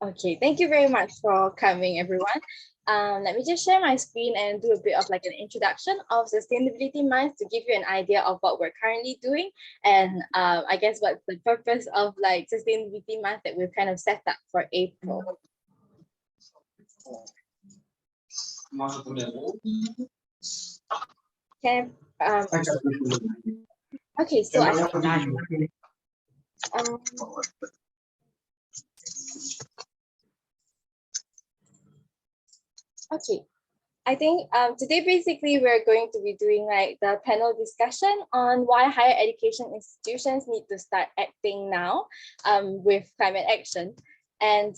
Okay, thank you very much for coming, everyone. Let me just share my screen and do a bit of like an introduction of Sustainability Month to give you an idea of what we're currently doing and I guess what's the purpose of like Sustainability Month that we've kind of set up for April. Okay, okay, so okay. I think today basically we're going to be doing like the panel discussion on why higher education institutions need to start acting now with climate action. And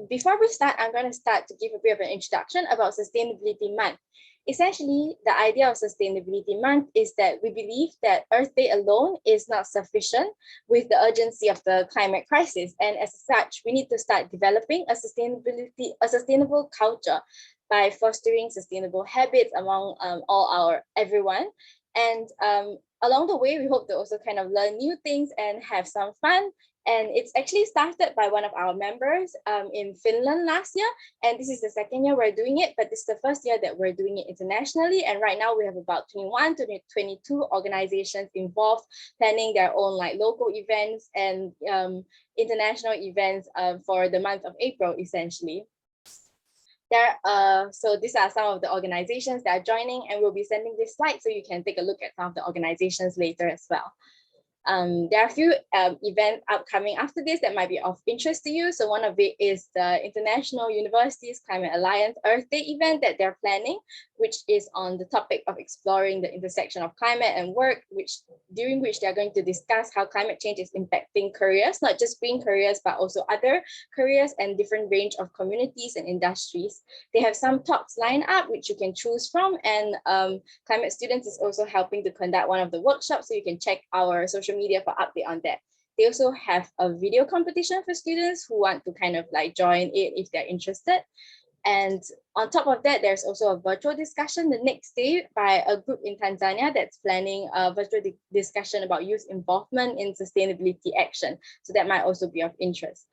before we start, I'm going to start to give a bit of an introduction about Sustainability Month. Essentially, the idea of Sustainability Month is that we believe that Earth Day alone is not sufficient with the urgency of the climate crisis. And as such, we need to start developing a sustainable culture by fostering sustainable habits among everyone. And along the way, we hope to also kind of learn new things and have some fun. And it's actually started by one of our members in Finland last year. And this is the second year we're doing it, but this is the first year that we're doing it internationally. And right now we have about 21 to 22 organizations involved, planning their own like local events and international events for the month of April, essentially. So these are some of the organizations that are joining, and we'll be sending this slide so you can take a look at some of the organizations later as well. There are a few events upcoming after this that might be of interest to you. So one of it is the International Universities Climate Alliance Earth Day event that they're planning, which is on the topic of exploring the intersection of climate and work, during which they're going to discuss how climate change is impacting careers, not just green careers, but also other careers and different range of communities and industries. They have some talks lined up, which you can choose from. And Climate Students is also helping to conduct one of the workshops, so you can check our social media for update on that. They also have a video competition for students who want to kind of like join it if they're interested. And on top of that, there's also a virtual discussion the next day by a group in Tanzania that's planning a virtual discussion about youth involvement in sustainability action. So that might also be of interest.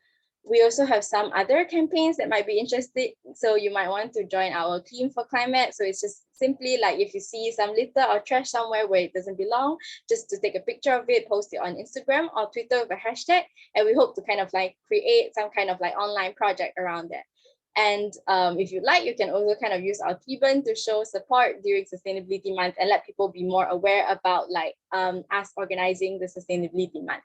We also have some other campaigns that might be interested. So you might want to join our Clean for Climate. So it's just simply like if you see some litter or trash somewhere where it doesn't belong, just to take a picture of it, post it on Instagram or Twitter with a hashtag. And we hope to kind of like create some kind of like online project around that. And if you like, you can also kind of use our ribbon to show support during Sustainability Month and let people be more aware about like us organizing the Sustainability Month.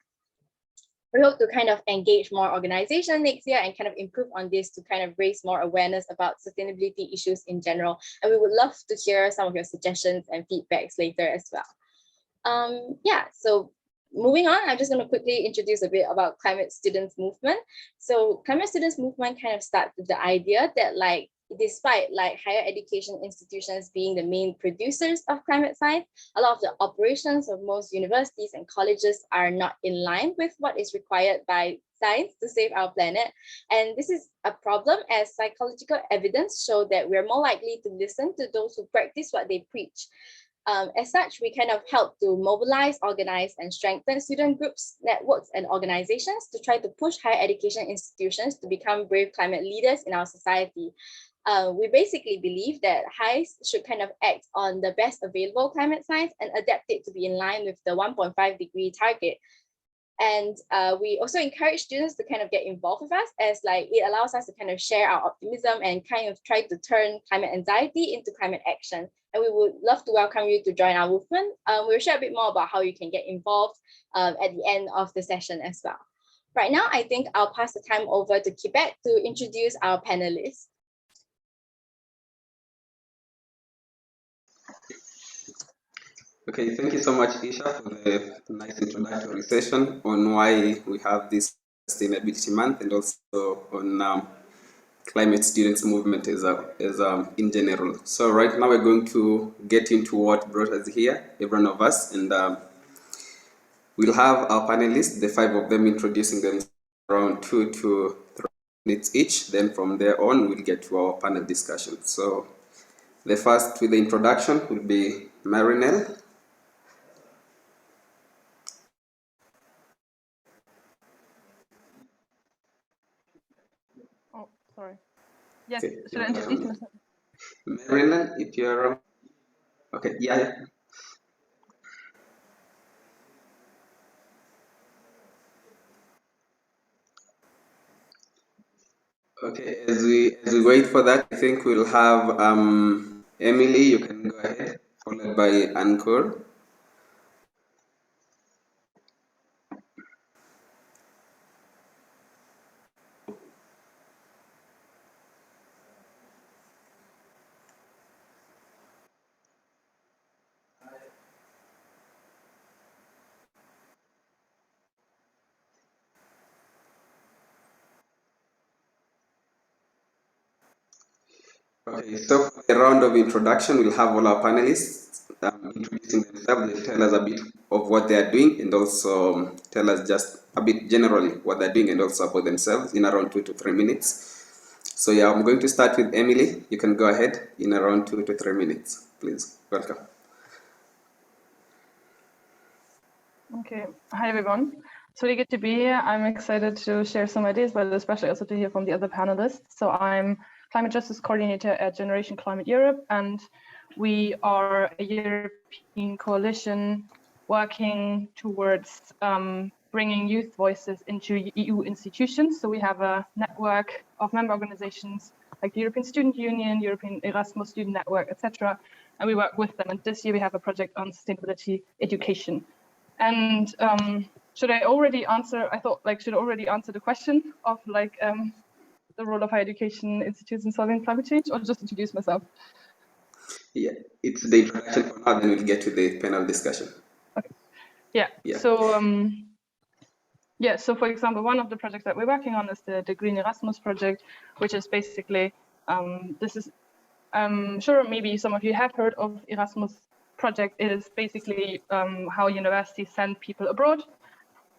We hope to kind of engage more organizations next year and kind of improve on this to kind of raise more awareness about sustainability issues in general. And we would love to hear some of your suggestions and feedbacks later as well. Yeah, so moving on, I'm just going to quickly introduce a bit about Climate Students Movement. So Climate Students Movement kind of starts with the idea that like, despite like higher education institutions being the main producers of climate science, a lot of the operations of most universities and colleges are not in line with what is required by science to save our planet. And this is a problem as psychological evidence show that we're more likely to listen to those who practice what they preach. As such, we kind of help to mobilize, organize, and strengthen student groups, networks, and organizations to try to push higher education institutions to become brave climate leaders in our society. We basically believe that highs should kind of act on the best available climate science and adapt it to be in line with the 1.5-degree target. And we also encourage students to kind of get involved with us, as like it allows us to kind of share our optimism and kind of try to turn climate anxiety into climate action. And we would love to welcome you to join our movement. We'll share a bit more about how you can get involved at the end of the session as well. Right now, I think I'll pass the time over to Quebec to introduce our panelists. Okay, thank you so much, Isha, for the nice introductory session on why we have this Sustainability Month and also on climate students movement in general. So right now we're going to get into what brought us here, every one of us, and we'll have our panelists, the 5 of them, introducing them around 2 to 3 minutes each. Then from there on, we'll get to our panel discussion. So the first with the introduction will be Marinel. Yes, Okay, should I introduce myself? Marinel, if you're okay, yeah. Okay, as we wait for that, I think we'll have Emily. You can go ahead, followed by Ankur. Okay, so for the round of introduction, we'll have all our panelists introducing themselves. They'll tell us a bit of what they are doing and also tell us just a bit generally what they're doing and also about themselves in around 2 to 3 minutes. So yeah, I'm going to start with Emily. You can go ahead in around 2 to 3 minutes, please. Welcome. Okay, hi everyone. It's really good to be here. I'm excited to share some ideas, but especially also to hear from the other panelists. So I'm Climate Justice Coordinator at Generation Climate Europe, and we are a European coalition working towards bringing youth voices into EU institutions. So we have a network of member organizations like the European Student Union, European Erasmus Student Network, etc. And we work with them. And this year we have a project on sustainability education. And should I already answer? I thought should I already answer the question of the role of higher education institutes in solving climate change, or just introduce myself? Yeah, it's the introduction for now, then we'll get to the panel discussion. Okay. Yeah. So for example, one of the projects that we're working on is the Green Erasmus project, which is basically this is sure maybe some of you have heard of Erasmus project. It is basically how universities send people abroad.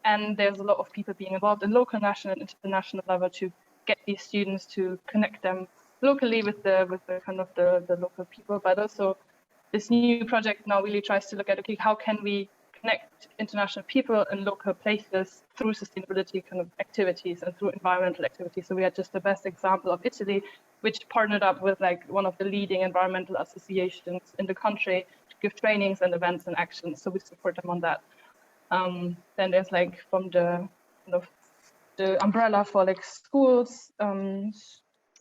And there's a lot of people being involved in local, national, and international level to get these students to connect them locally with the kind of the local people. But also, this new project now really tries to look at, okay, how can we connect international people in local places through sustainability kind of activities and through environmental activities. So we had just the best example of Italy, which partnered up with one of the leading environmental associations in the country to give trainings and events and actions. So we support them on that. Then there's from the the umbrella for schools.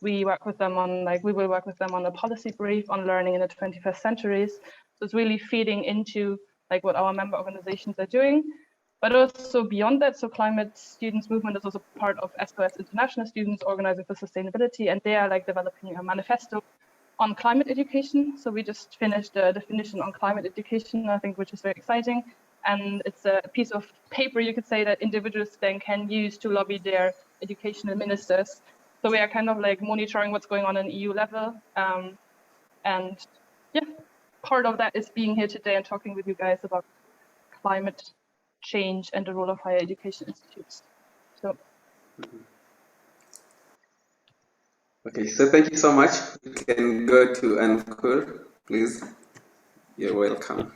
We work with them on we will work with them on a policy brief on learning in the 21st centuries. So it's really feeding into what our member organizations are doing, but also beyond that. So Climate Students Movement is also part of SOS International Students Organizing for Sustainability, and they are developing a manifesto on climate education. So we just finished the definition on climate education, I think, which is very exciting. And it's a piece of paper, you could say, that individuals then can use to lobby their educational ministers. So we are kind of monitoring what's going on EU level. And yeah, part of that is being here today and talking with you guys about climate change and the role of higher education institutes. So. Okay, so thank you so much. We can go to Ankur, please. You're welcome.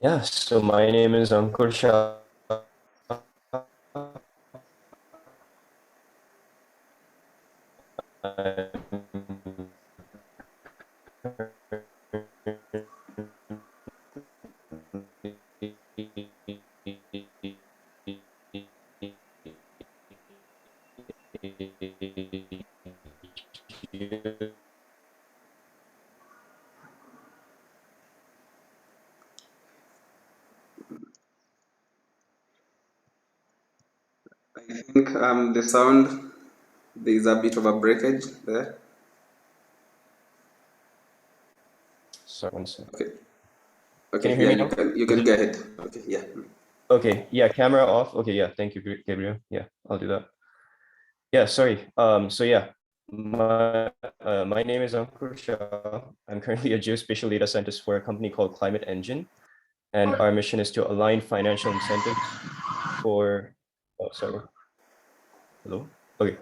Yeah, so my name is Ankur Shah. I think the sound, there is a bit of a breakage there. Sorry, one second. Okay. Can you hear me now? You can go ahead. Okay, yeah. Okay, yeah, camera off. Okay, yeah, thank you, Gabriel. Yeah, I'll do that. Yeah, sorry. So yeah, my name is Ankur Shah. I'm currently a geospatial data scientist for a company called Climate Engine, and our mission is to align financial incentives for. Oh, sorry. Hello. Okay.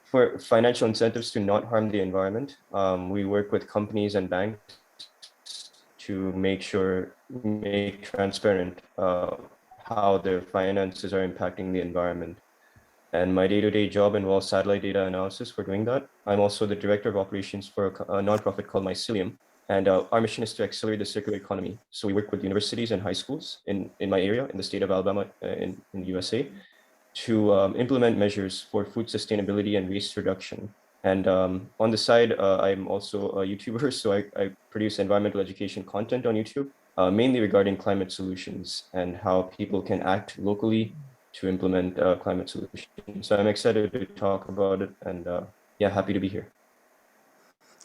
For financial incentives to not harm the environment, we work with companies and banks to make transparent how their finances are impacting the environment. and my day-to-day job involves satellite data analysis for doing that. I'm also the director of operations for a nonprofit called Mycelium, and our mission is to accelerate the circular economy. So we work with universities and high schools in my area, in the state of Alabama, in the USA, to implement measures for food sustainability and waste reduction. And on the side, I'm also a YouTuber, so I produce environmental education content on YouTube, mainly regarding climate solutions and how people can act locally to implement climate solutions. So I'm excited to talk about it, and yeah, happy to be here.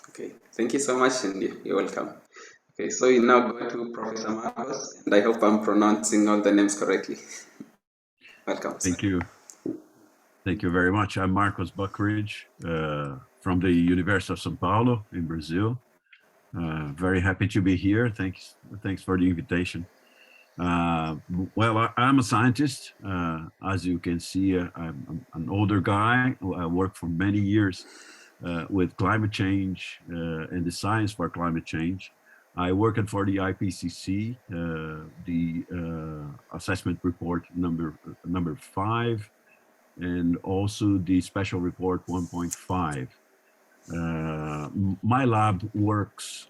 Okay, thank you so much, and you're welcome. Okay, so we now go to Professor Marcos, and I hope I'm pronouncing all the names correctly. Welcome. Thank you. Thank you very much. I'm Marcos Buckridge from the University of São Paulo in Brazil. Very happy to be here. Thanks for the invitation. Well, I'm a scientist. As you can see, I'm an older guy. I worked for many years with climate change and the science for climate change. I worked for the IPCC, the assessment report number 5, and also the special report 1.5. My lab works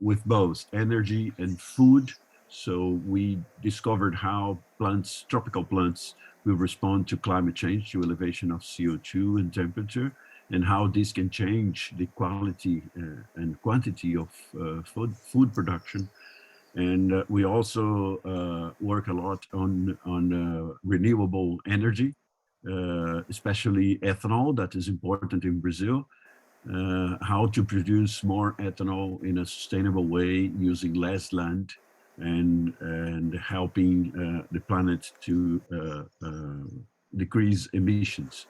with both energy and food. So we discovered how plants, tropical plants, will respond to climate change, to elevation of CO2 and temperature, and how this can change the quality and quantity of food production. And we also work a lot on renewable energy, especially ethanol, that is important in Brazil. How to produce more ethanol in a sustainable way using less land and helping the planet to decrease emissions.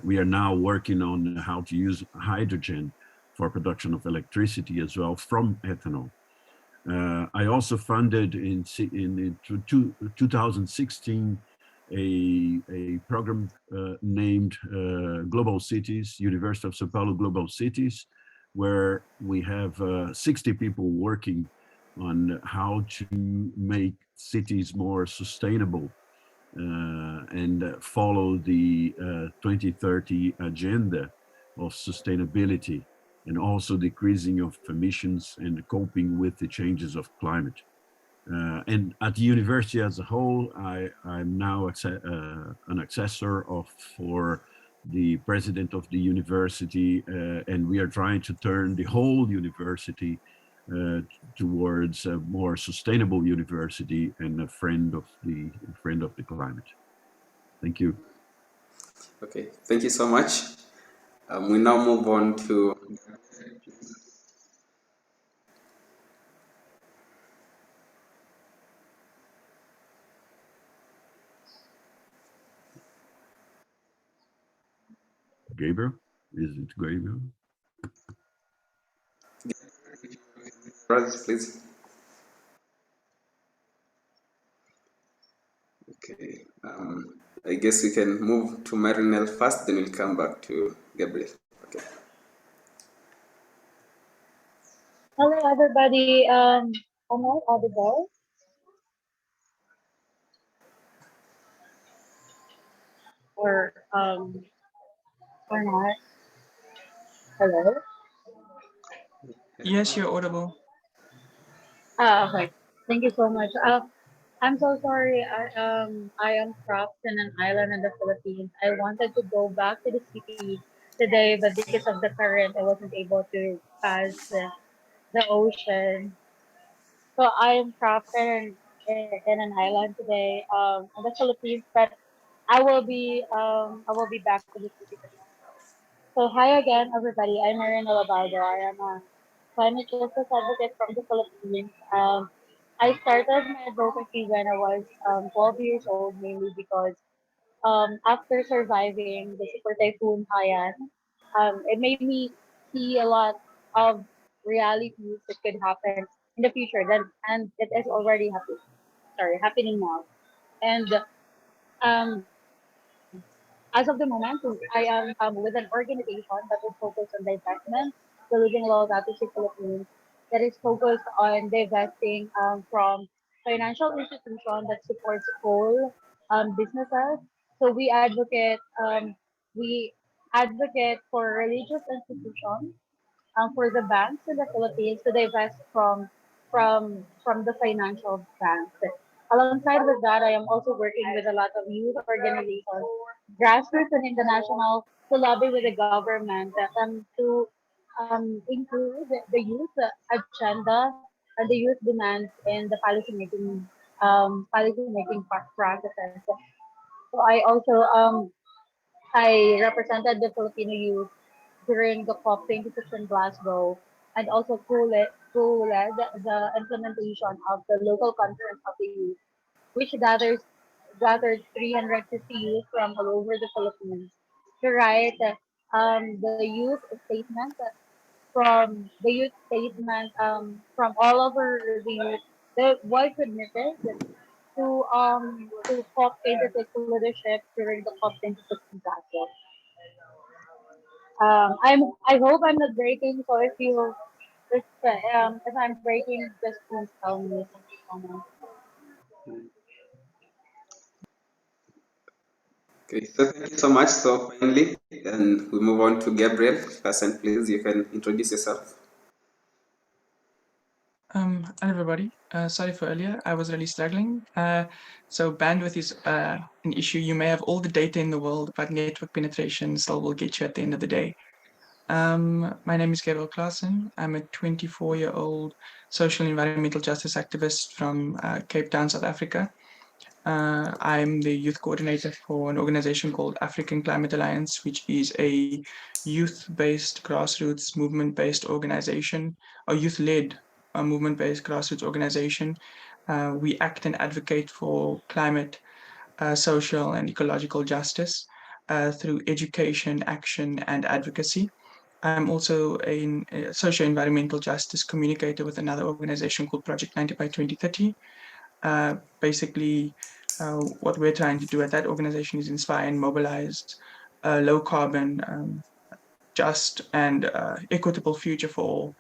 We are now working on how to use hydrogen for production of electricity as well from ethanol. I also funded in 2016 a program named Global Cities, University of São Paulo Global Cities, where we have 60 people working on how to make cities more sustainable and follow the 2030 agenda of sustainability, and also decreasing of emissions and coping with the changes of climate. And at the university as a whole, I'm now an assessor for the president of the university, and we are trying to turn the whole university towards a more sustainable university and a friend of the climate. Thank you. Okay, thank you so much. We now move on to Gabriel. Is it Gabriel? Rose, please. Okay, I guess we can move to Marinel first, then we'll come back to Gabriel. Okay. Hello, everybody. Am I audible? Or not? Hello? Yes, you're audible. Okay. Thank you so much. I'm so sorry. I am trapped in an island in the Philippines. I wanted to go back to the city today, but because of the current, I wasn't able to pass the ocean. So I am trapped in an island today, in the Philippines. But I will be back to the city tomorrow. So hi again, everybody. I'm Marinel Ubaldo. I am a climate justice advocate from the Philippines. I started my advocacy when I was 12 years old, mainly because after surviving the super typhoon Haiyan, it made me see a lot of realities that could happen in the future. And it is already happening now. And as of the moment, I am with an organization that is focused on divestment, the Living Law Advocacy Philippines, that is focused on divesting from financial institutions that supports coal businesses So we advocate for religious institutions, for the banks in the Philippines to divest from the financial banks. Alongside with that, I am also working with a lot of youth organizations, grassroots and international, to lobby with the government to include the youth agenda and the youth demands in the policy making processes. So I represented the Filipino youth during the COP26 in Glasgow, and also co-led the implementation of the local conference of the youth, which gathered 350 youth from all over the Philippines to write the youth statement from all over the youth. They was submitted to COP26 leadership during the COP26 in Glasgow. I hope I'm not breaking. So if I'm breaking, just please tell me. Thank you so much. Okay, so thank you so much. So finally, and we move on to Gabriel Klaasen, please. You can introduce yourself. Hello everybody. Sorry for earlier. I was really struggling. So bandwidth is an issue. You may have all the data in the world, but network penetration still will get you at the end of the day. My name is Gabriel Clarsen. I'm a 24-year-old social and environmental justice activist from Cape Town, South Africa. I'm the youth coordinator for an organization called African Climate Alliance, which is a youth-based, grassroots, movement-based organization, or youth-led movement-based grassroots organization. We act and advocate for climate, social, and ecological justice through education, action, and advocacy. I'm also a socio-environmental justice communicator with another organization called Project 90 by 2030. Basically, what we're trying to do at that organization is inspire and mobilize a low carbon, just and equitable future for all.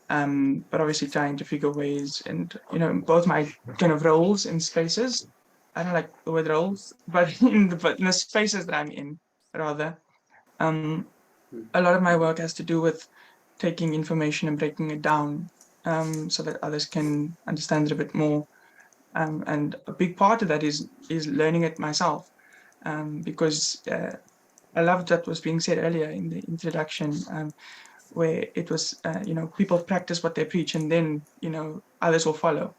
But obviously trying to figure ways, and both my kind of roles in spaces. I don't like the word roles, but in the spaces that I'm in, rather. A lot of my work has to do with taking information and breaking it down, so that others can understand it a bit more. And a big part of that is learning it myself, because I loved what was being said earlier in the introduction, where it was people practice what they preach, and then others will follow.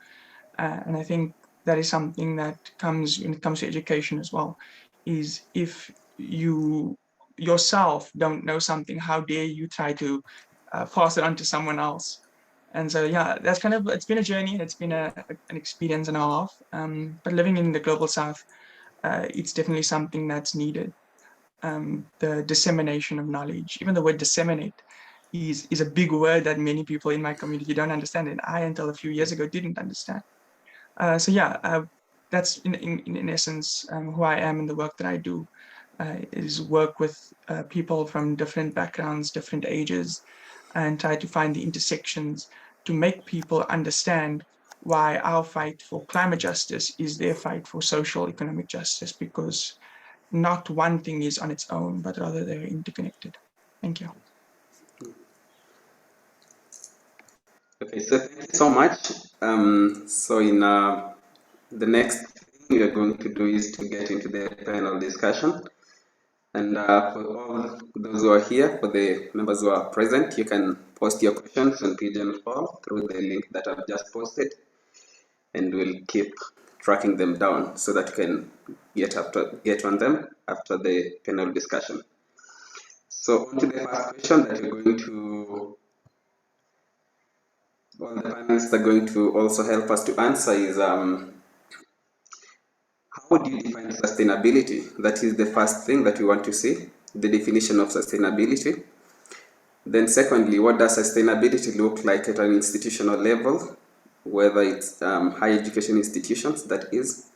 And I think that is something that comes when it comes to education as well, is if you yourself don't know something, how dare you try to pass it on to someone else? And so, yeah, that's it's been a journey, and it's been an experience and a half. But living in the global south, it's definitely something that's needed. The dissemination of knowledge, even the word disseminate is a big word that many people in my community don't understand, and I, until a few years ago, didn't understand. So yeah, that's in essence who I am, and the work that I do is work with people from different backgrounds, different ages, and try to find the intersections to make people understand why our fight for climate justice is their fight for social economic justice, because not one thing is on its own, but rather they're interconnected. Thank you. Okay, so thank you so much. So in the next thing we are going to do is to get into the panel discussion. And for all those who are here, for the members who are present, you can post your questions on Pigeonhole through the link that I've just posted, and we'll keep tracking them down so that you can get on them after the panel discussion. So on to the first question that you're going to, all the panelists are going to also help us to answer is, how do you define sustainability? That is the first thing that we want to see, the definition of sustainability. Then secondly, what does sustainability look like at an institutional level, whether it's higher education institutions, that is,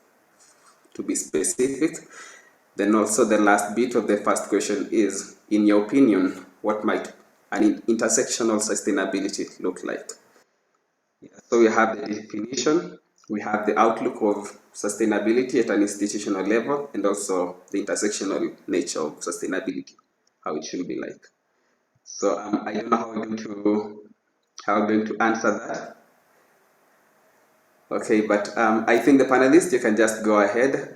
to be specific. Then also the last bit of the first question is, in your opinion, what might an intersectional sustainability look like? Yeah, so we have the definition, we have the outlook of sustainability at an institutional level, and also the intersectional nature of sustainability, how it should be like. So I don't know how we're going to answer that. Okay, but I think the panelists, you can just go ahead.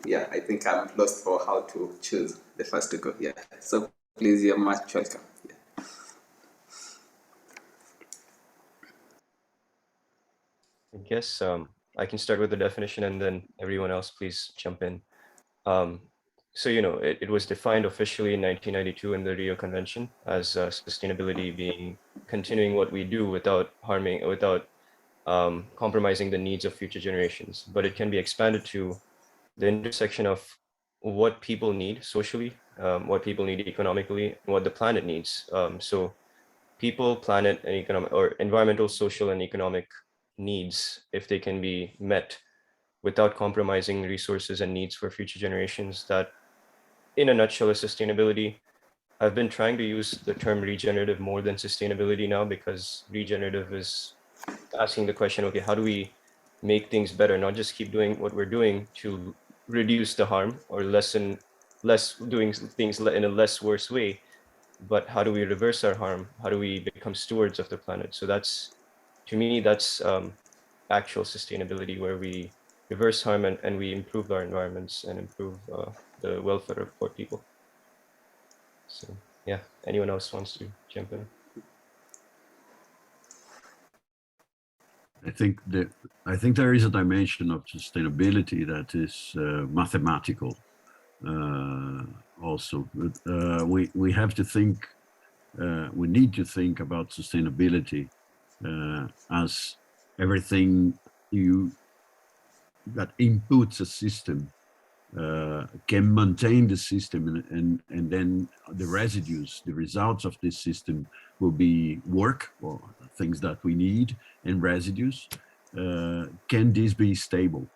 Yeah, I think I'm lost for how to choose the first to go. Yeah, so please, you're much welcome. Yeah. I guess I can start with the definition, and then everyone else please jump in. So, you know, it was defined officially in 1992 in the Rio Convention as sustainability being continuing what we do without compromising the needs of future generations. But it can be expanded to the intersection of what people need socially, what people need economically, and what the planet needs. So people, planet, and economic or environmental, social, and economic needs, if they can be met without compromising resources and needs for future generations, that in a nutshell is sustainability. I've been trying to use the term regenerative more than sustainability now, because regenerative is asking the question, okay, how do we make things better, not just keep doing what we're doing to reduce the harm or less doing things in a less worse way, but how do we reverse our harm? How do we become stewards of the planet? So that's, to me, that's actual sustainability, where we reverse harm and we improve our environments and improve the welfare of poor people. So yeah, anyone else wants to jump in? I think there is a dimension of sustainability that is mathematical also. But, we have to think. We need to think about sustainability as everything that inputs a system can maintain the system, and then the residues, the results of this system will be work or things that we need and residues. Can this be stable?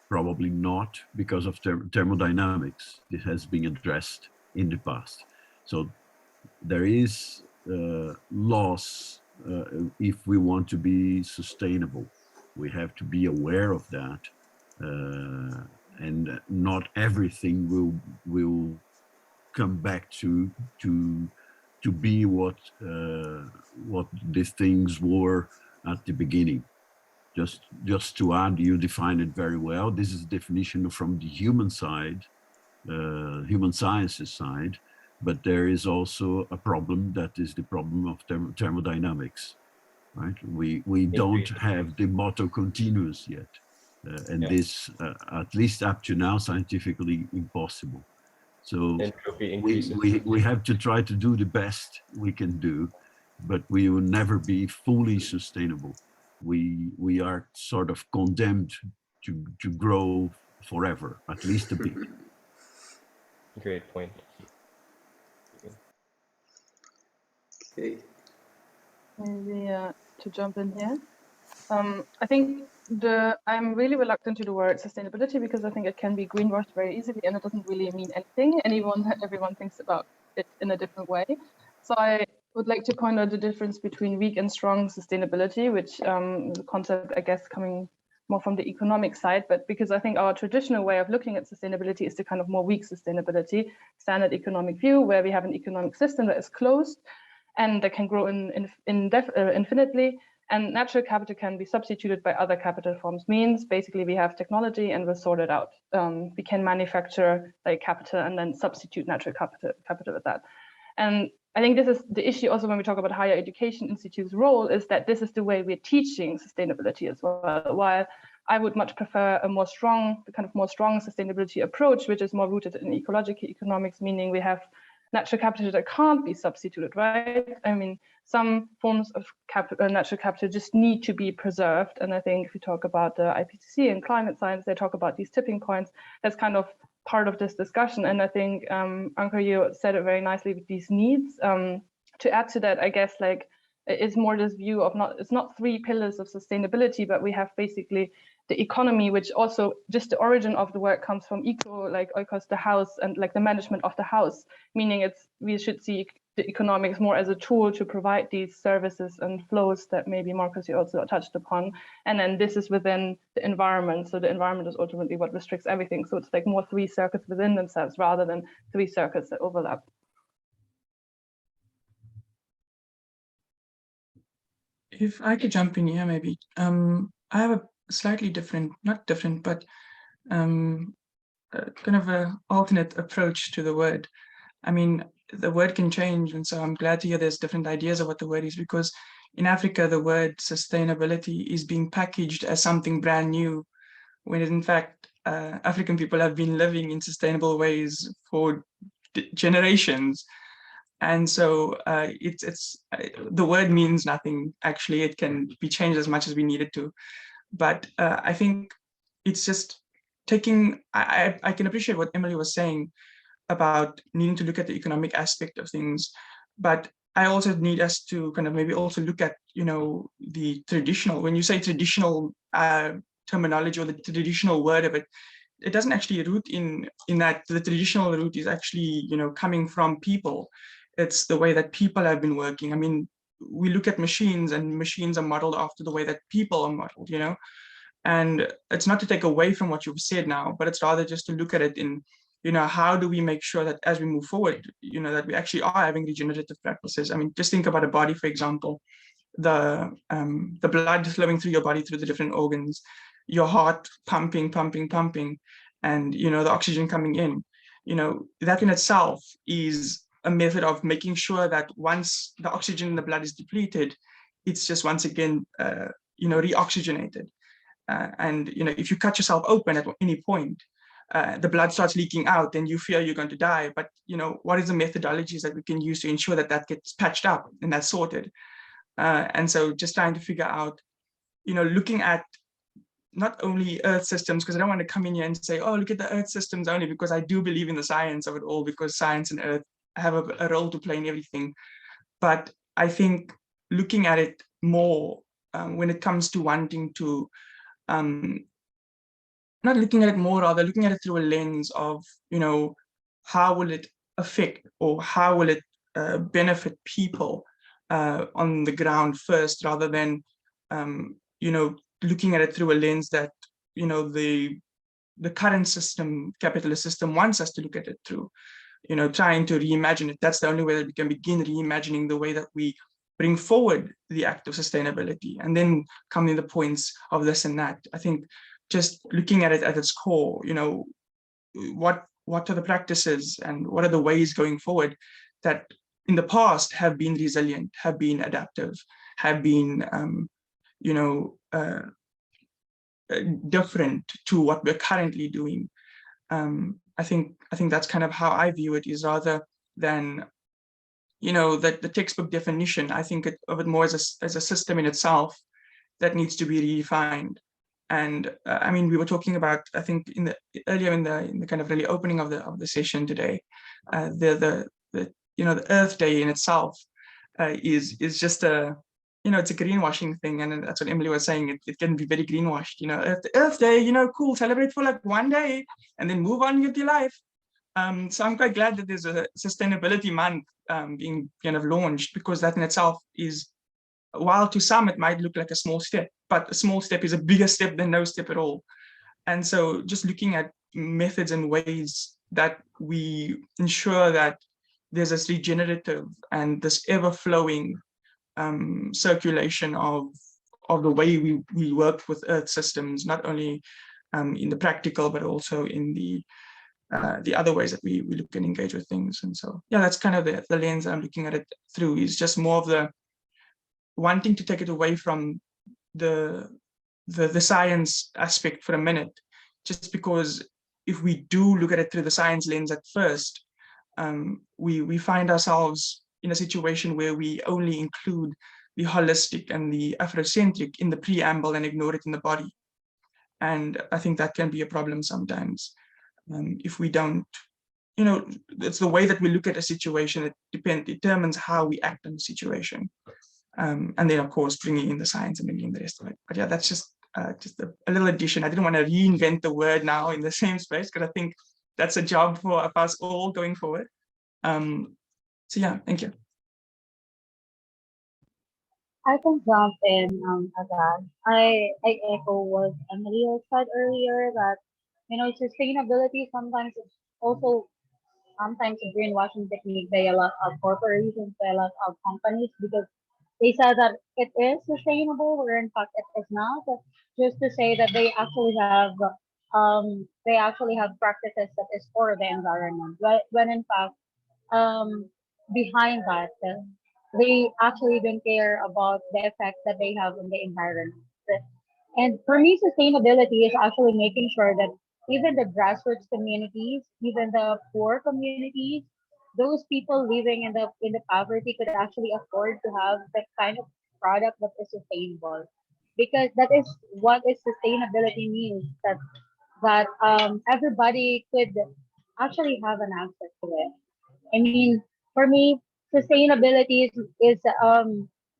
Probably not, because of thermodynamics. This has been addressed in the past. So there is loss if we want to be sustainable. We have to be aware of that. And not everything will come back to be what these things were at the beginning. Just to add, you define it very well. This is a definition from the human side, human sciences side, but there is also a problem that is the problem of thermodynamics, right? We don't have the motto continuous yet. And this, at least up to now, scientifically impossible. So we have to try to do the best we can do, but we will never be fully sustainable. We are sort of condemned to grow forever, at least a bit. Great point. Okay. Maybe to jump in here. I think I'm really reluctant to the word sustainability, because I think it can be greenwashed very easily, and it doesn't really mean anything. Everyone thinks about it in a different way. So I would like to point out the difference between weak and strong sustainability, which the concept, I guess, coming more from the economic side, but because I think our traditional way of looking at sustainability is the kind of more weak sustainability, standard economic view, where we have an economic system that is closed and that can grow infinitely. And natural capital can be substituted by other capital forms. Means basically we have technology and we'll sort it out. We can manufacture like capital and then substitute natural capital with that. And I think this is the issue also when we talk about higher education institutes' role, is that this is the way we're teaching sustainability as well. While I would much prefer a more strong sustainability approach, which is more rooted in ecological economics, meaning we have natural capital that can't be substituted, right? I mean, some forms of natural capital just need to be preserved. And I think if we talk about the IPCC and climate science, they talk about these tipping points. That's kind of part of this discussion. And I think, Ankur, you said it very nicely with these needs. To add to that, I guess, like, it's more this view of it's not three pillars of sustainability, but we have basically the economy, which also just the origin of the word comes from eco, like oikos, the house, and like the management of the house, meaning we should see the economics more as a tool to provide these services and flows that maybe Marcus you also touched upon. And then this is within the environment. So the environment is ultimately what restricts everything. So it's like more 3 circuits within themselves rather than 3 circuits that overlap. If I could jump in here, maybe. I have a slightly different, not different, but kind of an alternate approach to the word. I mean, the word can change, and so I'm glad to hear there's different ideas of what the word is, because in Africa, the word sustainability is being packaged as something brand new, when in fact, African people have been living in sustainable ways for generations. And so the word means nothing, actually. It can be changed as much as we need it to. But I think it's just taking, I can appreciate what Emily was saying about needing to look at the economic aspect of things. But I also need us to kind of maybe also look at, the traditional, when you say traditional terminology or the traditional word of it, it doesn't actually root in that. The traditional root is actually, coming from people. It's the way that people have been working. I mean, we look at machines, and machines are modeled after the way that people are modeled, and it's not to take away from what you've said now, but it's rather just to look at it in, how do we make sure that as we move forward, that we actually are having regenerative practices. I mean, just think about a body, for example, the blood flowing through your body through the different organs, your heart pumping, and, the oxygen coming in, that in itself is a method of making sure that once the oxygen in the blood is depleted, it's just once again, reoxygenated. And, if you cut yourself open at any point, the blood starts leaking out and you fear you're going to die. But, what is the methodologies that we can use to ensure that that gets patched up and that's sorted? And so just trying to figure out, looking at not only Earth systems, because I don't want to come in here and say, oh, look at the Earth systems only, because I do believe in the science of it all, because science and Earth have a role to play in everything. But I think looking at it more when it comes to wanting to, not looking at it more, rather looking at it through a lens of, how will it affect, or how will it benefit people on the ground first, rather than, looking at it through a lens that, the current system, capitalist system, wants us to look at it through. Trying to reimagine it. That's the only way that we can begin reimagining the way that we bring forward the act of sustainability, and then come in the points of this and that. I think just looking at it at its core, what are the practices and what are the ways going forward that in the past have been resilient, have been adaptive, have been, different to what we're currently doing. I think that's kind of how I view it, is rather than, that the textbook definition. I think of it more as a system in itself that needs to be redefined. And I mean, we were talking about, I think earlier in the kind of really opening of the session today, the Earth Day in itself is just a, it's a greenwashing thing, and that's what Emily was saying. It can be very greenwashed. Earth Day, cool, celebrate for like one day, and then move on with your life. So I'm quite glad that there's a sustainability month being kind of launched, because that in itself is, while to some it might look like a small step, but a small step is a bigger step than no step at all. And so just looking at methods and ways that we ensure that there's this regenerative and this ever-flowing circulation of the way we work with Earth systems, not only in the practical, but also in the other ways that we look and engage with things. And so, yeah, that's kind of the lens I'm looking at it through, is just more of the wanting to take it away from the science aspect for a minute, just because if we do look at it through the science lens at first, we find ourselves in a situation where we only include the holistic and the Afrocentric in the preamble and ignore it in the body. And I think that can be a problem sometimes. If we don't, it's the way that we look at a situation that determines how we act in the situation. And then, of course, bringing in the science and bringing in the rest of it. But yeah, that's just a little addition. I didn't want to reinvent the word now in the same space, because I think that's a job for us all going forward. So yeah, thank you. I can jump in, again. I echo what Emily has said earlier that, sustainability sometimes is also sometimes a greenwashing technique by a lot of corporations, by a lot of companies, because they said that it is sustainable, where in fact it is not. Just to say that they actually have practices that is for the environment, when in fact, um, behind that, they actually don't care about the effect that they have on the environment. And for me, sustainability is actually making sure that even the grassroots communities, even the poor communities, those people living in the poverty could actually afford to have that kind of product that is sustainable. Because that is what is sustainability means, that everybody could actually have an access to it. I mean, for me, sustainability is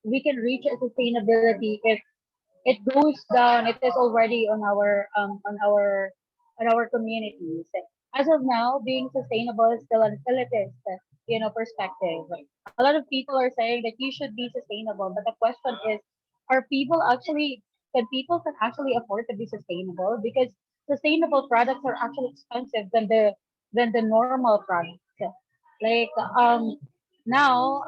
we can reach a sustainability if it goes down. It is already on our communities. As of now, being sustainable is still an elitist, perspective. A lot of people are saying that you should be sustainable, but the question is, can people can actually afford to be sustainable? Because sustainable products are actually expensive than the normal products. Like now,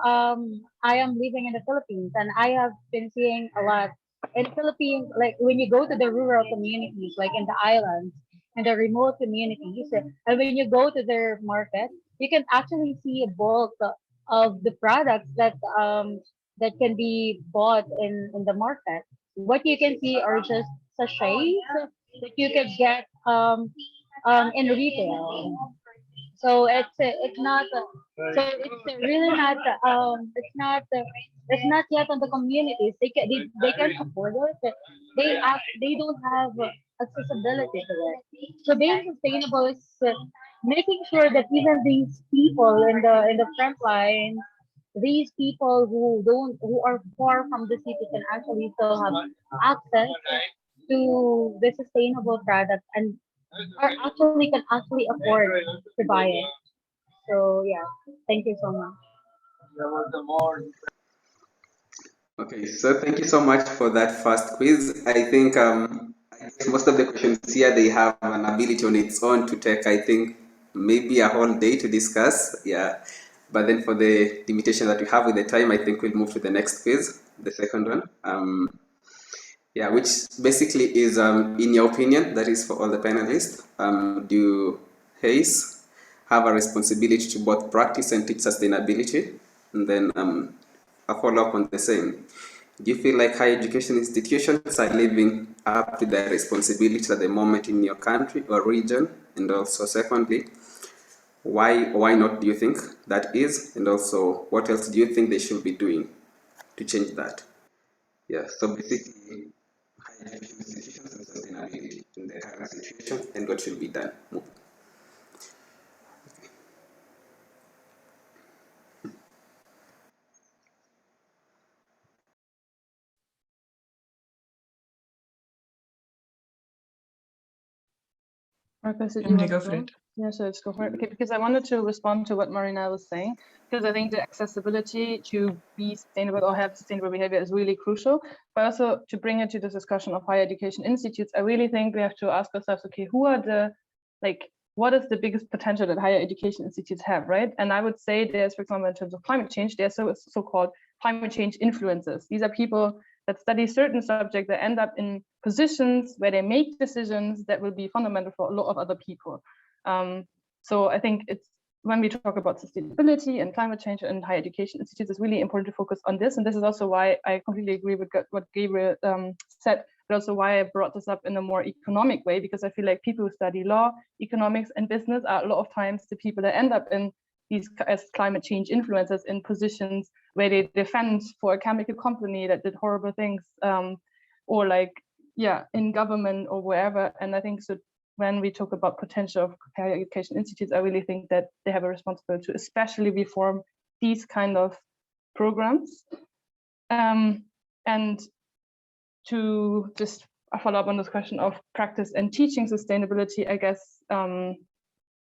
I am living in the Philippines, and I have been seeing a lot in Philippines, like when you go to the rural communities, like in the islands and the remote communities, and when you go to their market, you can actually see a bulk of the products that can be bought in the market. What you can see are just sachets that you can get in retail. So it's really not it's not yet on the communities. They can afford it. They don't have accessibility to it. So being sustainable is making sure that even these people in the front lines, these people who are far from the city, can actually still have access to the sustainable product, and can actually afford to buy it. So yeah, thank you so much. Okay, so thank you so much for that first quiz. I think I guess most of the questions here they have an ability on its own to take, I think, maybe a whole day to discuss. Yeah. But then for the limitation that we have with the time, I think we'll move to the next quiz, the second one. Yeah, which basically is, in your opinion, that is for all the panelists, do HACE have a responsibility to both practice and teach sustainability? And then a follow-up on the same. Do you feel like higher education institutions are living up to their responsibilities at the moment in your country or region? And also, secondly, why not do you think that is? And also, what else do you think they should be doing to change that? Yeah, so basically, higher education institutions and sustainability in the current situation and what should be done. Marcus, did you Emily, want go to for go? it. Yeah, so let's go for it. Okay, because I wanted to respond to what Marinel was saying, because I think the accessibility to be sustainable or have sustainable behavior is really crucial. But also to bring it to this discussion of higher education institutes, I really think we have to ask ourselves, okay, who are the, like, what is the biggest potential that higher education institutes have, right? And I would say there's, for example, in terms of climate change, there's so-called climate change influencers. These are people that study certain subjects that end up in positions where they make decisions that will be fundamental for a lot of other people. So I think it's, when we talk about sustainability and climate change and higher education institutes, it's really important to focus on this. And this is also why I completely agree with what Gabriel said, but also why I brought this up in a more economic way, because I feel like people who study law, economics, and business are a lot of times the people that end up in these as climate change influencers in positions where they defend for a chemical company that did horrible things, or like, yeah, in government or wherever. And I think so when we talk about potential of higher education institutes, I really think that they have a responsibility to especially reform these kind of programs. And to just follow up on this question of practice and teaching sustainability, I guess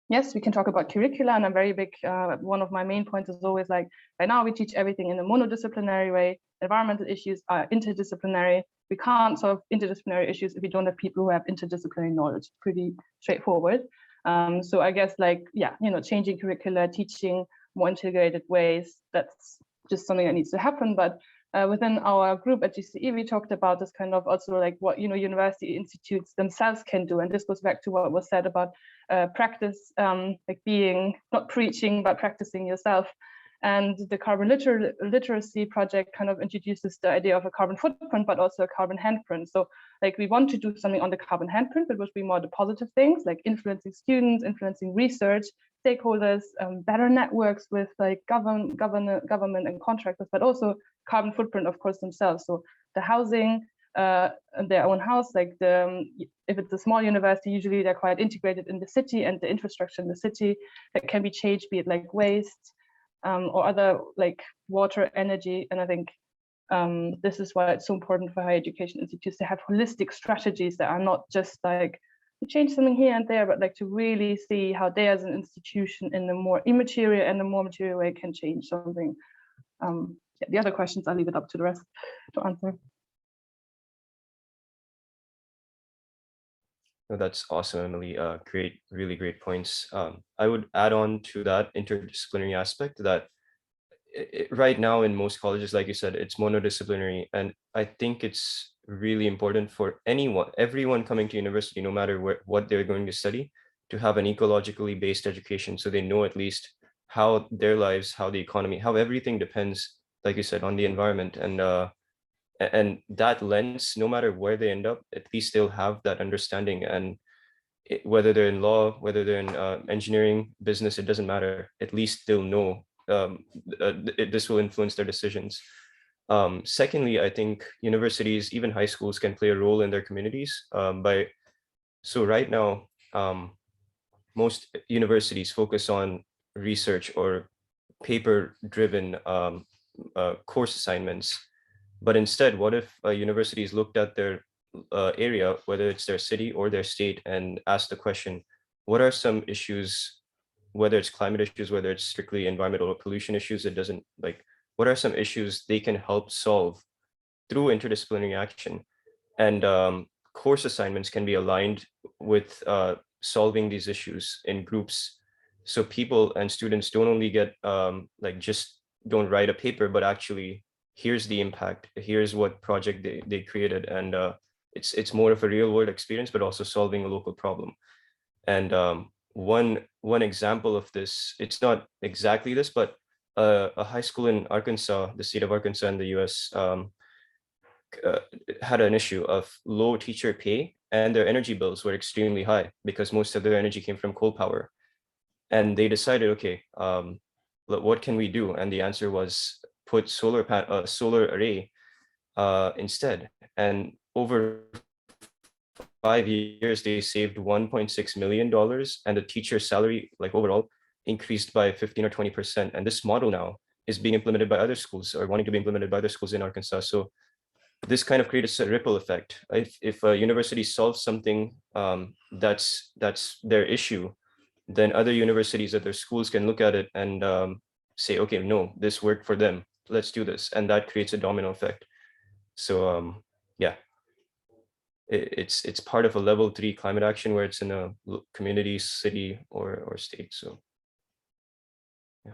yes, we can talk about curricula, and I'm very big. One of my main points is always like, right now we teach everything in a monodisciplinary way. Environmental issues are interdisciplinary. We can't solve interdisciplinary issues if we don't have people who have interdisciplinary knowledge. Pretty straightforward. So I guess like, yeah, changing curricula, teaching more integrated ways, that's just something that needs to happen. But within our group at GCE, we talked about this kind of also like what university institutes themselves can do. And this goes back to what was said about practice, like being not preaching, but practicing yourself. And the carbon literacy project kind of introduces the idea of a carbon footprint, but also a carbon handprint. So like we want to do something on the carbon handprint, but which would be more the positive things, like influencing students, influencing research, stakeholders, better networks with like government and contractors, but also carbon footprint, of course, themselves. So the housing, their own house, like if it's a small university, usually they're quite integrated in the city, and the infrastructure in the city that can be changed, be it like waste, or other like water, energy. And I think this is why it's so important for higher education institutes to have holistic strategies that are not just like we change something here and there, but like to really see how they as an institution in the more immaterial and the more material way can change something. Yeah, the other questions, I'll leave it up to the rest to answer. No, that's awesome, Emily. Really great points. I would add on to that interdisciplinary aspect that right now in most colleges, like you said, it's monodisciplinary. And I think it's really important for everyone coming to university, no matter what they're going to study, to have an ecologically based education. So they know at least how their lives, how the economy, how everything depends, like you said, on the environment. And that lens, no matter where they end up, at least they'll have that understanding. And whether they're in law, whether they're in engineering, business, it doesn't matter. At least they'll know this will influence their decisions. Secondly, I think universities, even high schools, can play a role in their communities. So right now, most universities focus on research or paper-driven course assignments. But instead, what if universities looked at their area, whether it's their city or their state, and asked the question, what are some issues, whether it's climate issues, whether it's strictly environmental or pollution issues, it doesn't like, what are some issues they can help solve through interdisciplinary action? And course assignments can be aligned with solving these issues in groups. So people and students don't only get like just don't write a paper, but actually here's the impact, here's what project they created. And it's more of a real world experience, but also solving a local problem. And one example of this, it's not exactly this, but a high school in Arkansas, the state of Arkansas in the US, had an issue of low teacher pay, and their energy bills were extremely high because most of their energy came from coal power. And they decided, okay, what can we do? And the answer was put solar array instead. And over 5 years, they saved $1.6 million, and the teacher's salary, like overall, increased by 15 or 20%. And this model now is being implemented by other schools, or wanting to be implemented by other schools in Arkansas. So this kind of creates a ripple effect. If a university solves something that's their issue, then other universities, other schools can look at it and say, okay, no, this worked for them, let's do this. And that creates a domino effect. So yeah, it's part of a level 3 climate action where it's in a community, city, or state. So yeah.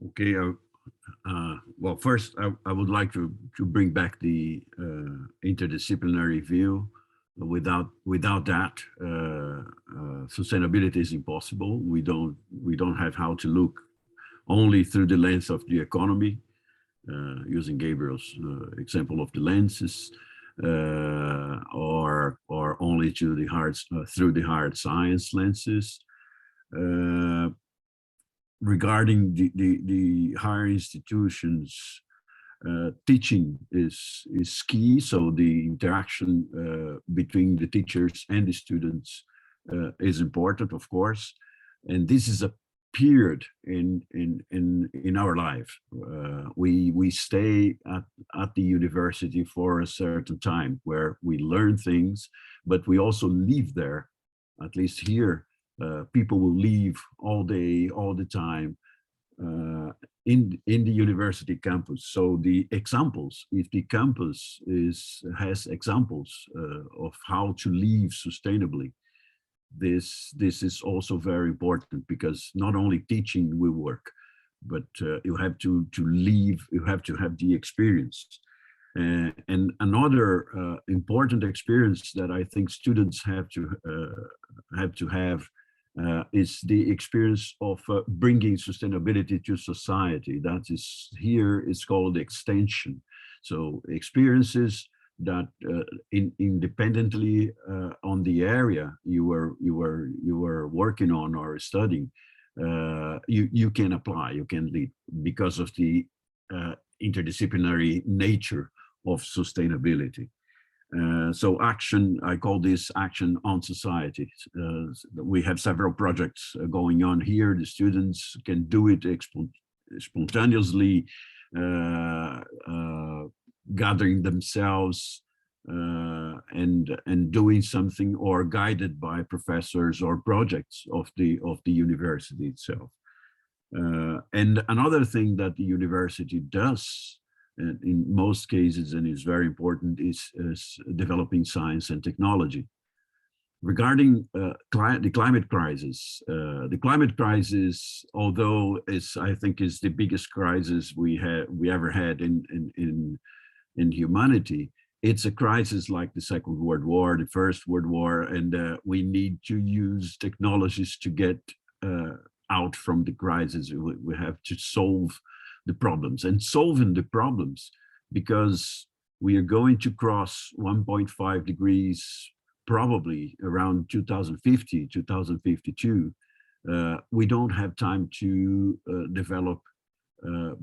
Okay. Well, first, I would like to bring back the interdisciplinary view. Without that, sustainability is impossible. We don't have how to look only through the lens of the economy, using Gabriel's example of the lenses, or only to the through the hard science lenses. Regarding the higher institutions, teaching is key. So the interaction between the teachers and the students is important, of course. And this is a period in our life. We stay at the university for a certain time where we learn things, but we also live there at least here, people will leave all day, all the time in the university campus. So the examples, if the campus has examples of how to live sustainably, this is also very important, because not only teaching will work, but you have to live, you have to have the experience. And another important experience that I think students have to have is the experience of bringing sustainability to society. That is, here it's called extension. So experiences that independently on the area you were working on or studying, you can apply, you can lead, because of the interdisciplinary nature of sustainability. So action, I call this action on society. We have several projects going on here. The students can do it spontaneously, gathering themselves and doing something, or guided by professors or projects of the university itself. And another thing that the university does in most cases, and is very important, is developing science and technology. Regarding the climate crisis, although I think is the biggest crisis we ever had in humanity, it's a crisis like the Second World War, the First World War, and we need to use technologies to get out from the crisis. We have to solve the problems, and solving the problems, because we are going to cross 1.5 degrees probably around 2050, 2052. We don't have time to develop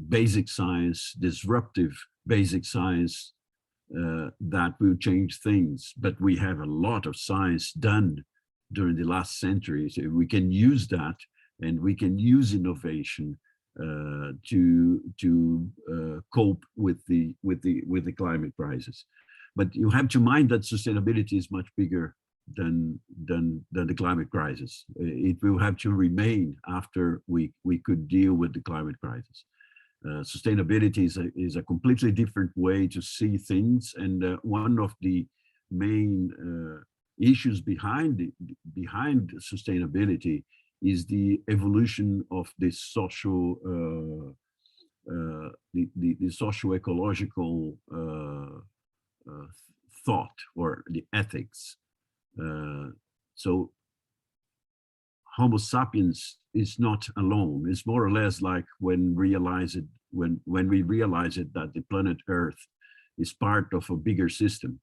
basic science, disruptive basic science that will change things. But we have a lot of science done during the last century, so we can use that, and we can use innovation to cope with the climate crisis. But you have to mind that sustainability is much bigger than the climate crisis. It will have to remain after we could deal with the climate crisis. Sustainability is a completely different way to see things, and one of the main issues behind sustainability is the evolution of the social, the socio-ecological thought, or the ethics. So Homo sapiens is not alone. It's more or less like when we realize it that the planet Earth is part of a bigger system.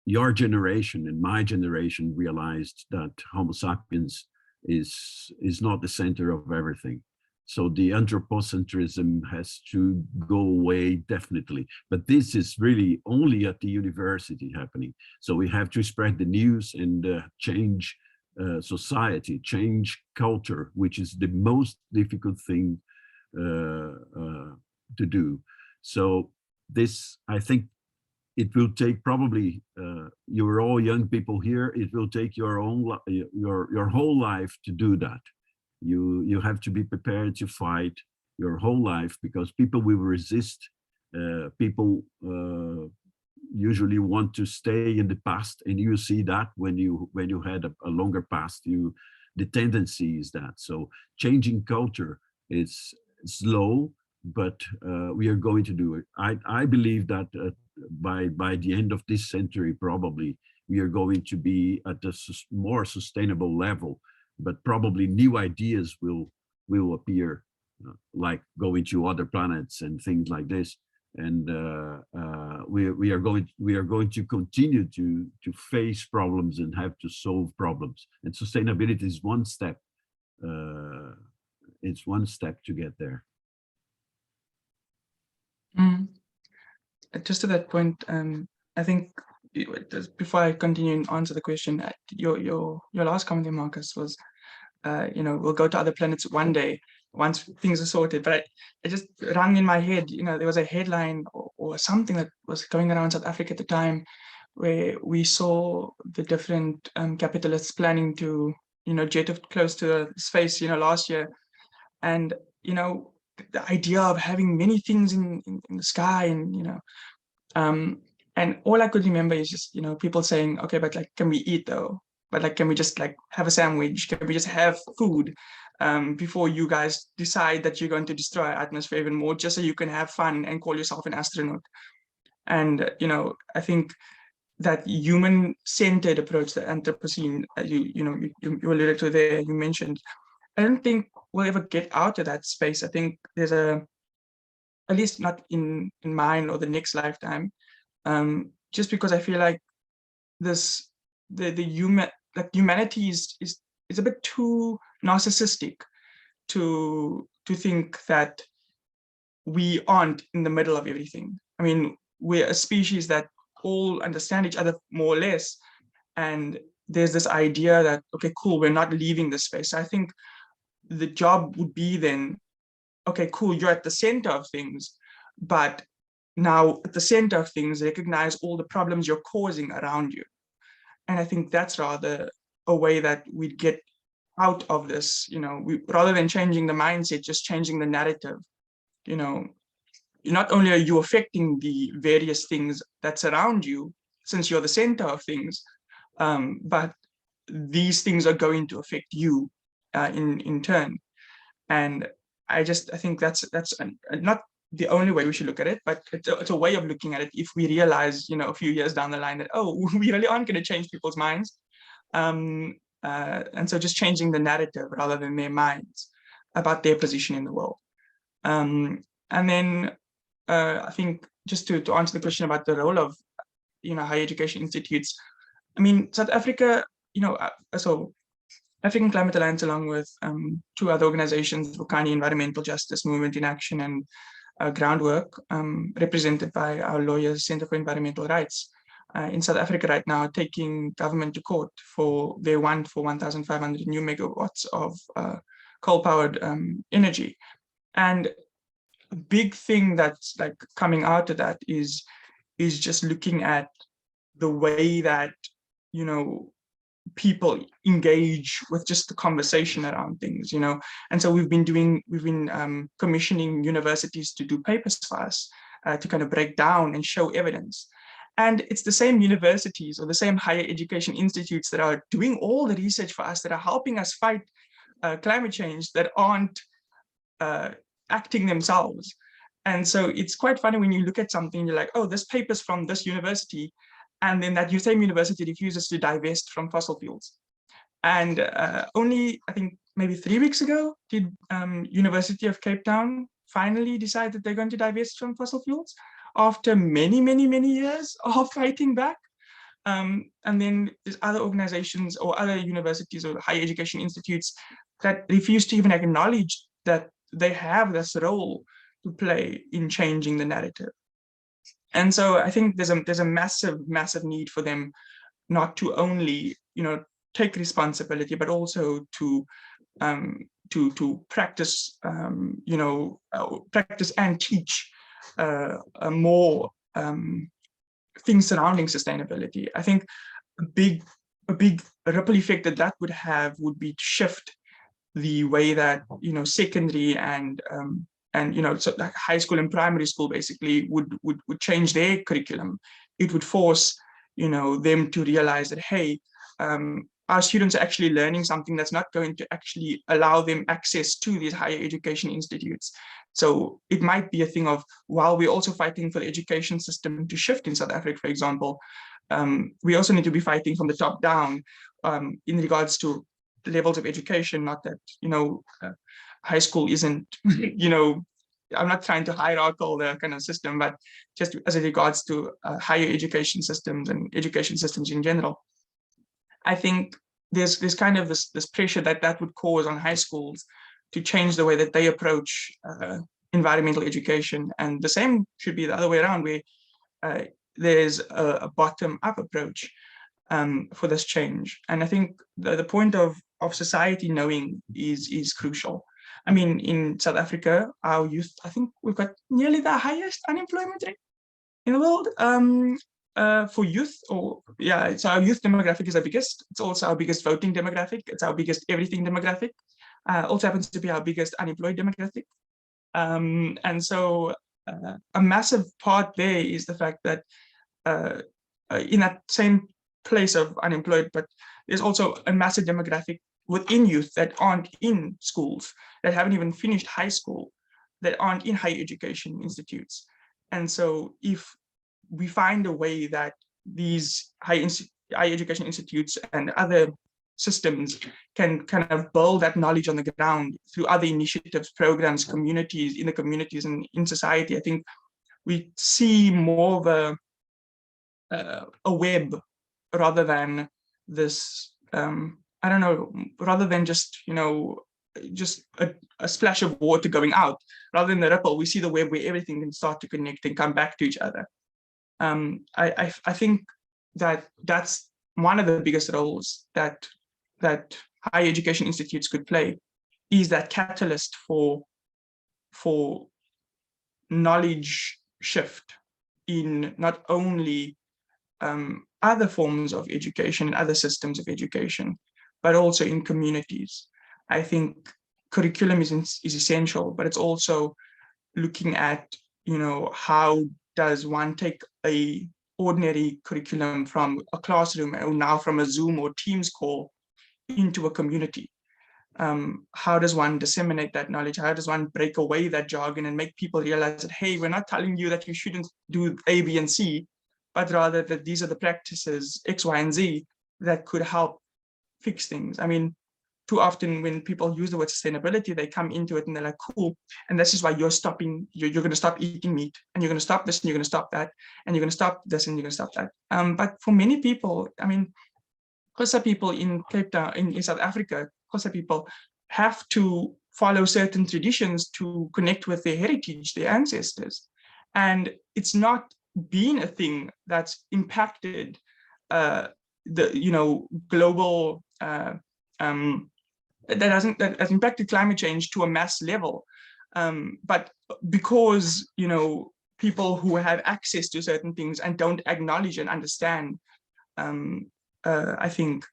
Your generation and my generation realized that Homo sapiens is not the center of everything. So the anthropocentrism has to go away, definitely. But this is really only at the university happening. So we have to spread the news and change society, change culture, which is the most difficult thing to do. So this, I think, it will take probably, you're all young people here, it will take your whole life to do that. You have to be prepared to fight your whole life, because people will resist. People usually want to stay in the past, and you see that when you had a longer past, the tendency is that. So changing culture is slow, but we are going to do it. I believe that by the end of this century, probably we are going to be at a more sustainable level, but probably new ideas will appear, like going to other planets and things like this. And we are going to continue to face problems and have to solve problems. And sustainability is one step. It's one step to get there. Just to that point, I think before I continue and answer the question, your last comment there, Marcus, was, we'll go to other planets one day once things are sorted. But it just rang in my head. There was a headline or something that was going around South Africa at the time, where we saw the different capitalists planning to, jet off close to space, last year. And, the idea of having many things in the sky and, and all I could remember is just, people saying, okay, but like, can we eat though? But like, can we just like have a sandwich? Can we just have food before you guys decide that you're going to destroy our atmosphere even more, just so you can have fun and call yourself an astronaut? And, I think that human-centered approach, the Anthropocene, you alluded to there, you mentioned, I don't think we'll ever get out of that space. I think there's at least not in mine or the next lifetime, just because I feel like humanity is a bit too narcissistic to think that we aren't in the middle of everything. I mean, we're a species that all understand each other more or less, and there's this idea that, okay, cool, we're not leaving this space. So I think the job would be then, okay, cool, you're at the center of things, but now at the center of things, recognize all the problems you're causing around you. And I think that's rather a way that we'd get out of this, rather than changing the mindset, just changing the narrative. Not only are you affecting the various things that surround you, since you're the center of things, but these things are going to affect you in turn. And I think that's not the only way we should look at it, but it's a way of looking at it if we realize, a few years down the line that, oh, we really aren't going to change people's minds. And so just changing the narrative rather than their minds about their position in the world. And then I think just to answer the question about the role of, higher education institutes, I mean, South Africa, so African Climate Alliance, along with two other organizations, Vukani Environmental Justice Movement in Action and Groundwork, represented by our lawyers, Center for Environmental Rights, in South Africa right now, taking government to court for their want for 1,500 new megawatts of coal-powered energy. And a big thing that's like coming out of that is just looking at the way that, people engage with just the conversation around things, and so we've been commissioning universities to do papers for us to kind of break down and show evidence. And it's the same universities or the same higher education institutes that are doing all the research for us, that are helping us fight climate change, that aren't acting themselves. And so it's quite funny when you look at something, you're like, oh, this paper's from this university, and then that same university refuses to divest from fossil fuels. And only, I think, maybe 3 weeks ago, did University of Cape Town finally decide that they're going to divest from fossil fuels after many, many, many years of fighting back. And then there's other organizations or other universities or higher education institutes that refuse to even acknowledge that they have this role to play in changing the narrative. And so I think there's a massive, massive need for them not to only, take responsibility, but also to practice, practice and teach more things surrounding sustainability. I think a big ripple effect that would have would be to shift the way that secondary and so like high school and primary school basically would change their curriculum. It would force them to realize that, hey, our students are actually learning something that's not going to actually allow them access to these higher education institutes. So it might be a thing of, while we're also fighting for the education system to shift in South Africa, for example, we also need to be fighting from the top down in regards to levels of education. Not that high school isn't I'm not trying to hierarchical the kind of system, but just as it regards to higher education systems and education systems in general. I think there's kind of this pressure that would cause on high schools to change the way that they approach environmental education, and the same should be the other way around, where there's a bottom-up approach for this change. And I think the point of society knowing is crucial. I mean, in South Africa, our youth, I think we've got nearly the highest unemployment rate in the world. for youth, or yeah, so our youth demographic is our biggest. It's also our biggest voting demographic. It's our biggest everything demographic. Also happens to be our biggest unemployed demographic. And so a massive part there is the fact that in that same place of unemployed, but there's also a massive demographic within youth that aren't in schools, that haven't even finished high school, that aren't in higher education institutes. And so if we find a way that these high education institutes and other systems can kind of build that knowledge on the ground through other initiatives, programs, communities, in the communities and in society, I think we see more of a web rather than this, I don't know, rather than just, just a splash of water going out, rather than the ripple, we see the web where everything can start to connect and come back to each other. I think that that's one of the biggest roles that higher education institutes could play, is that catalyst for knowledge shift in not only other forms of education and other systems of education, but also in communities. I think curriculum is essential, but it's also looking at, how does one take a ordinary curriculum from a classroom, or now from a Zoom or Teams call, into a community? How does one disseminate that knowledge? How does one break away that jargon and make people realize that, hey, we're not telling you that you shouldn't do A, B, and C, but rather that these are the practices X, Y, and Z that could help fix things. I mean, too often when people use the word sustainability, they come into it and they're like, cool, and this is why you're stopping, you're going to stop eating meat, and you're going to stop this, and you're going to stop that, and you're going to stop this, and you're going to stop that. But for many people, I mean, Xhosa people in Cape Town, in South Africa, Xhosa people have to follow certain traditions to connect with their heritage, their ancestors. And it's not been a thing that's impacted the global that has impacted climate change to a mass level, but because people who have access to certain things and don't acknowledge and understand, I think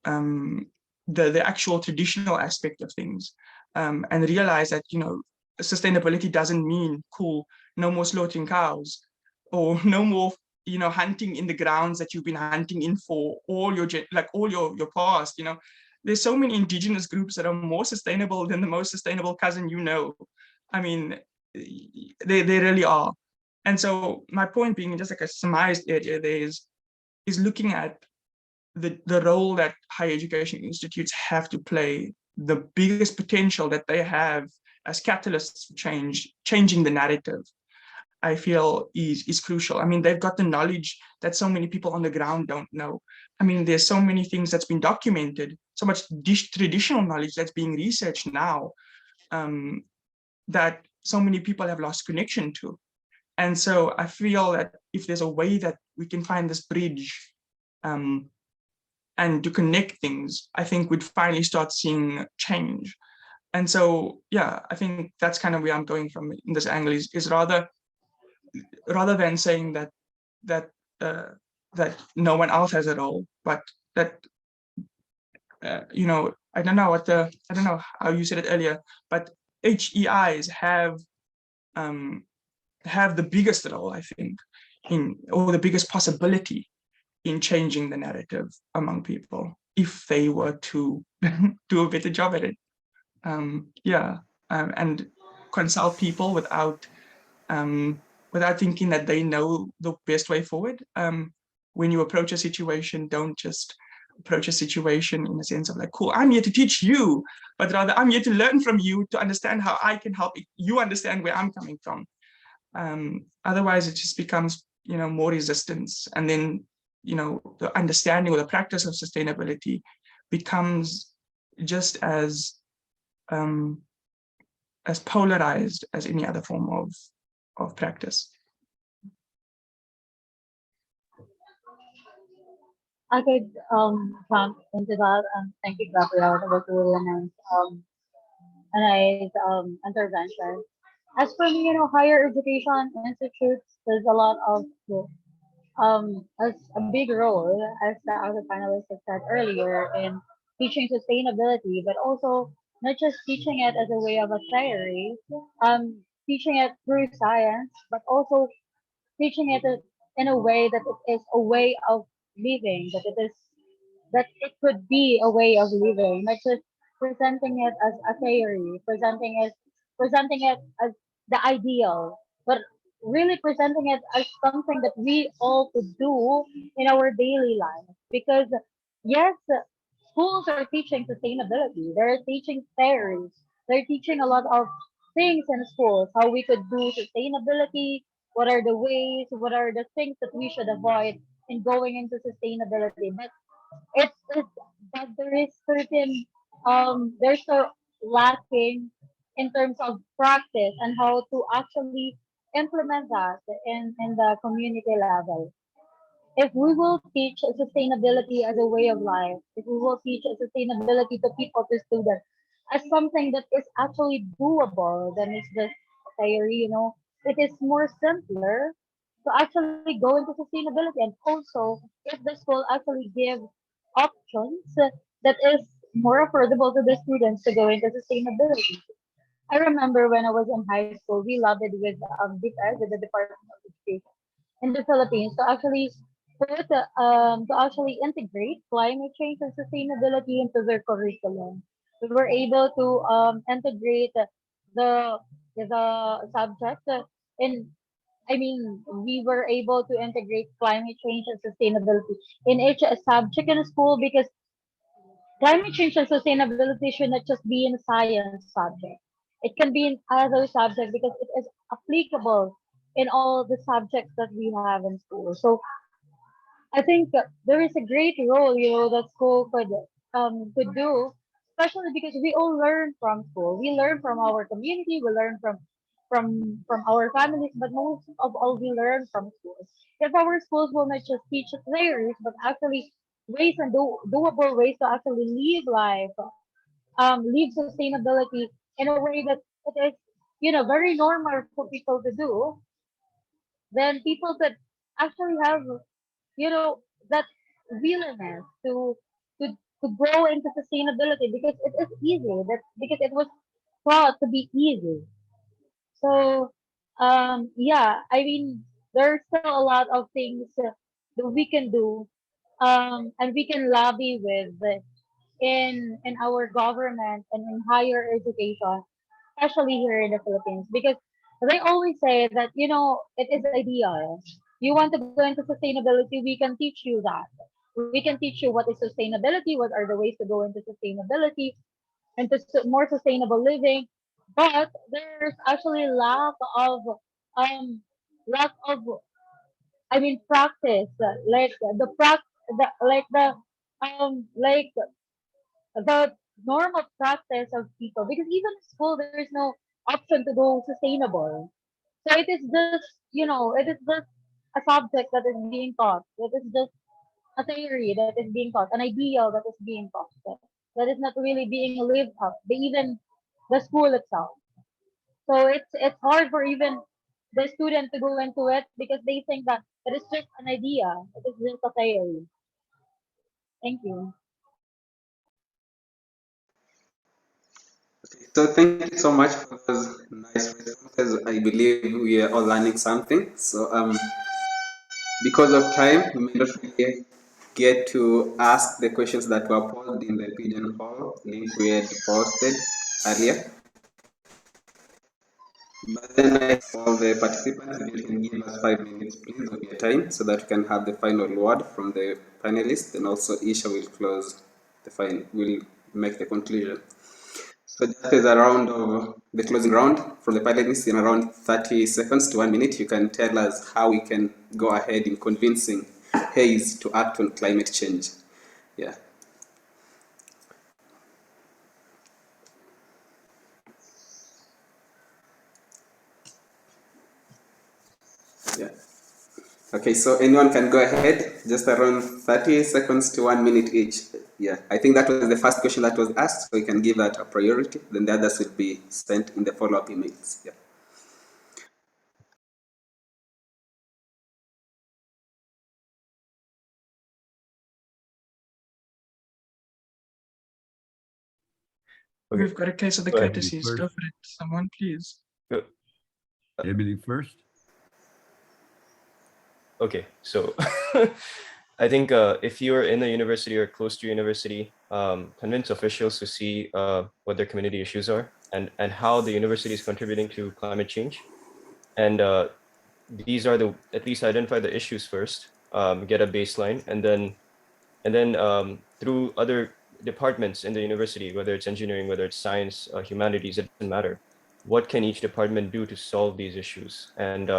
the actual traditional aspect of things, and realize that sustainability doesn't mean cool, no more slaughtering cows, or no more hunting in the grounds that you've been hunting in for all your past. There's so many indigenous groups that are more sustainable than the most sustainable cousin. I mean, they really are. And so my point being, just like a surmised area there, is looking at the role that higher education institutes have to play, the biggest potential that they have as catalysts for changing the narrative, I feel is crucial. I mean, they've got the knowledge that so many people on the ground don't know. I mean, there's so many things that's been documented, so much traditional knowledge that's being researched now, that so many people have lost connection to. And so I feel that if there's a way that we can find this bridge and to connect things, I think we'd finally start seeing change. And so, yeah, I think that's kind of where I'm going from in this angle, is rather than saying that no one else has a role, but that I don't know how you said it earlier, but HEIs have the biggest role, I think, or the biggest possibility in changing the narrative among people, if they were to do a better job at it. And consult people without thinking that they know the best way forward. When you approach a situation, don't just approach a situation in a sense of like, cool, I'm here to teach you, but rather I'm here to learn from you, to understand how I can help you understand where I'm coming from. Otherwise, it just becomes, more resistance. And then, the understanding or the practice of sustainability becomes just as polarized as any other form of practice. I could jump into that, and thank you, Gabriel. That was a really nice intervention. As for me, higher education institutes, there's a lot of as a big role, as the other panelists have said earlier, in teaching sustainability, but also not just teaching it as a way of a theory, teaching it through science, but also teaching it in a way that it is a way of living, that it could be a way of living, not just presenting it as a theory, presenting it as the ideal, but really presenting it as something that we all could do in our daily life. Because yes, schools are teaching sustainability, they're teaching theories, they're teaching a lot of things in schools, how we could do sustainability, what are the ways, what are the things that we should avoid in going into sustainability. But it's but there is certain there's a lacking in terms of practice and how to actually implement that in the community level. If we will teach sustainability as a way of life, if we will teach sustainability to people, to students, as something that is actually doable, then it's just theory, it is more simpler to actually go into sustainability. And also, if the school actually give options that is more affordable to the students to go into sustainability. I remember when I was in high school, we loved it with DepEd, with the Department of Education in the Philippines, to actually to actually integrate climate change and sustainability into their curriculum. We were able to integrate the subject in. I mean, we were able to integrate climate change and sustainability in each subject in school, because climate change and sustainability should not just be in science subject. It can be in other subjects because it is applicable in all the subjects that we have in school. So I think there is a great role, that school could do, especially because we all learn from school. We learn from our community. We learn from our families, but most of all, we learn from schools. If our schools will not just teach theories, but actually ways and doable ways to actually live life, live sustainability in a way that it is, very normal for people to do, then people could actually have, that willingness to to go into sustainability, because it is easy, that because it was thought to be easy. So yeah, I mean, there's still a lot of things that we can do, and we can lobby with in our government and in higher education, especially here in the Philippines, because they always say that, it is ideal. You want to go into sustainability, we can teach you that. We can teach you what is sustainability, what are the ways to go into sustainability, into more sustainable living. But there's actually um lack of, I mean, practice, like the like the normal practice of people, because even in school there is no option to go sustainable. So it is just, it is just a subject that is being taught. It is just a theory that is being taught, an ideal that is being taught, that is not really being lived up, even the school itself. So it's hard for even the student to go into it, because they think that it is just an idea, it is just a theory. Thank you. So thank you so much for those nice responses. I believe we are all learning something. So because of time, we may not really get to ask the questions that were posed in the pigeonhole link we had posted earlier. But then I all the participants, if you can give us 5 minutes, please, of your time, so that we can have the final word from the panelists, and also Isha will close will make the conclusion. So just as a round of the closing round from the panelists, in around 30 seconds to 1 minute, you can tell us how we can go ahead in convincing Hayes to act on climate change. Yeah. Yeah. Okay, so anyone can go ahead, just around 30 seconds to 1 minute each. Yeah, I think that was the first question that was asked, so we can give that a priority, then the others will be sent in the follow-up emails. Yeah. Okay. We've got a case of the Go ahead. courtesies. Go for it, someone, please. Go. Emily first. Okay, so I think if you're in the university or close to university, convince officials to see what their community issues are and how the university is contributing to climate change. And these are at least identify the issues first, get a baseline, and then through other departments in the university, whether it's engineering, whether it's science, humanities, it doesn't matter. What can each department do to solve these issues? And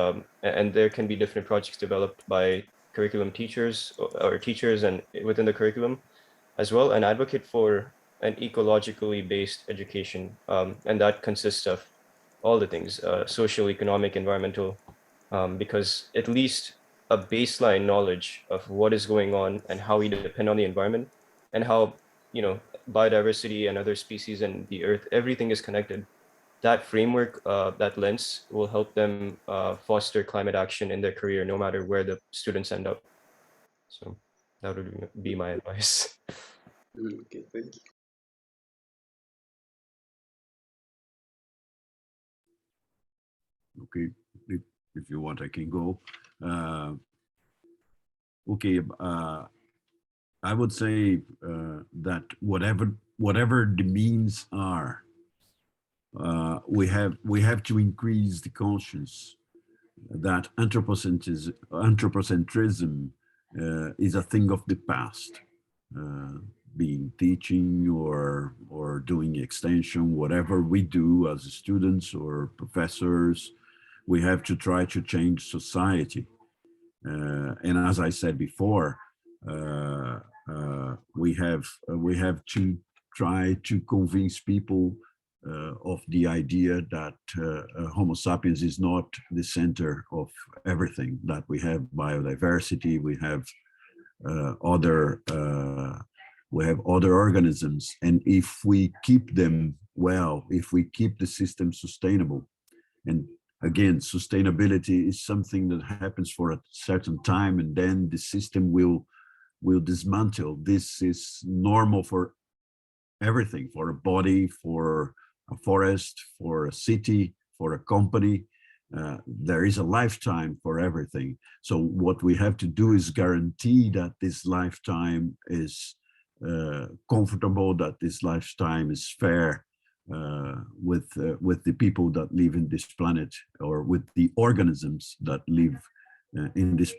there can be different projects developed by curriculum teachers or teachers and within the curriculum as well, and advocate for an ecologically based education. And that consists of all the things, social, economic, environmental, because at least a baseline knowledge of what is going on and how we depend on the environment and how, biodiversity and other species and the earth, everything is connected. That framework, that lens will help them foster climate action in their career, no matter where the students end up. So that would be my advice. Okay, thank you. Okay, if you want, I can go. Okay, I would say that whatever the means are, we have to increase the conscience that anthropocentrism is a thing of the past. Being teaching or doing extension, whatever we do as students or professors, we have to try to change society. And as I said before, we have to try to convince people of the idea that Homo sapiens is not the center of everything, that we have biodiversity, we have other organisms, and if we keep them well, if we keep the system sustainable, and again, sustainability is something that happens for a certain time and then the system will dismantle. This is normal for everything, for a body, for a forest, for a city, for a company. There is a lifetime for everything. So what we have to do is guarantee that this lifetime is comfortable, that this lifetime is fair with the people that live in this planet, or with the organisms that live in this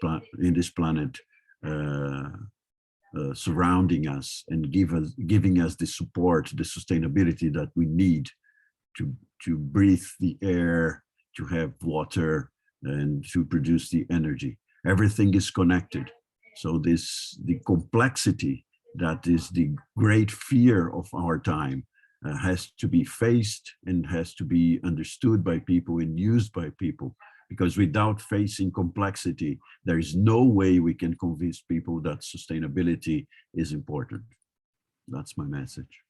planet, surrounding us and giving us the support, the sustainability that we need to breathe the air, to have water, and to produce the energy. Everything is connected. So the complexity that is the great fear of our time has to be faced and has to be understood by people and used by people, because without facing complexity, there is no way we can convince people that sustainability is important. That's my message.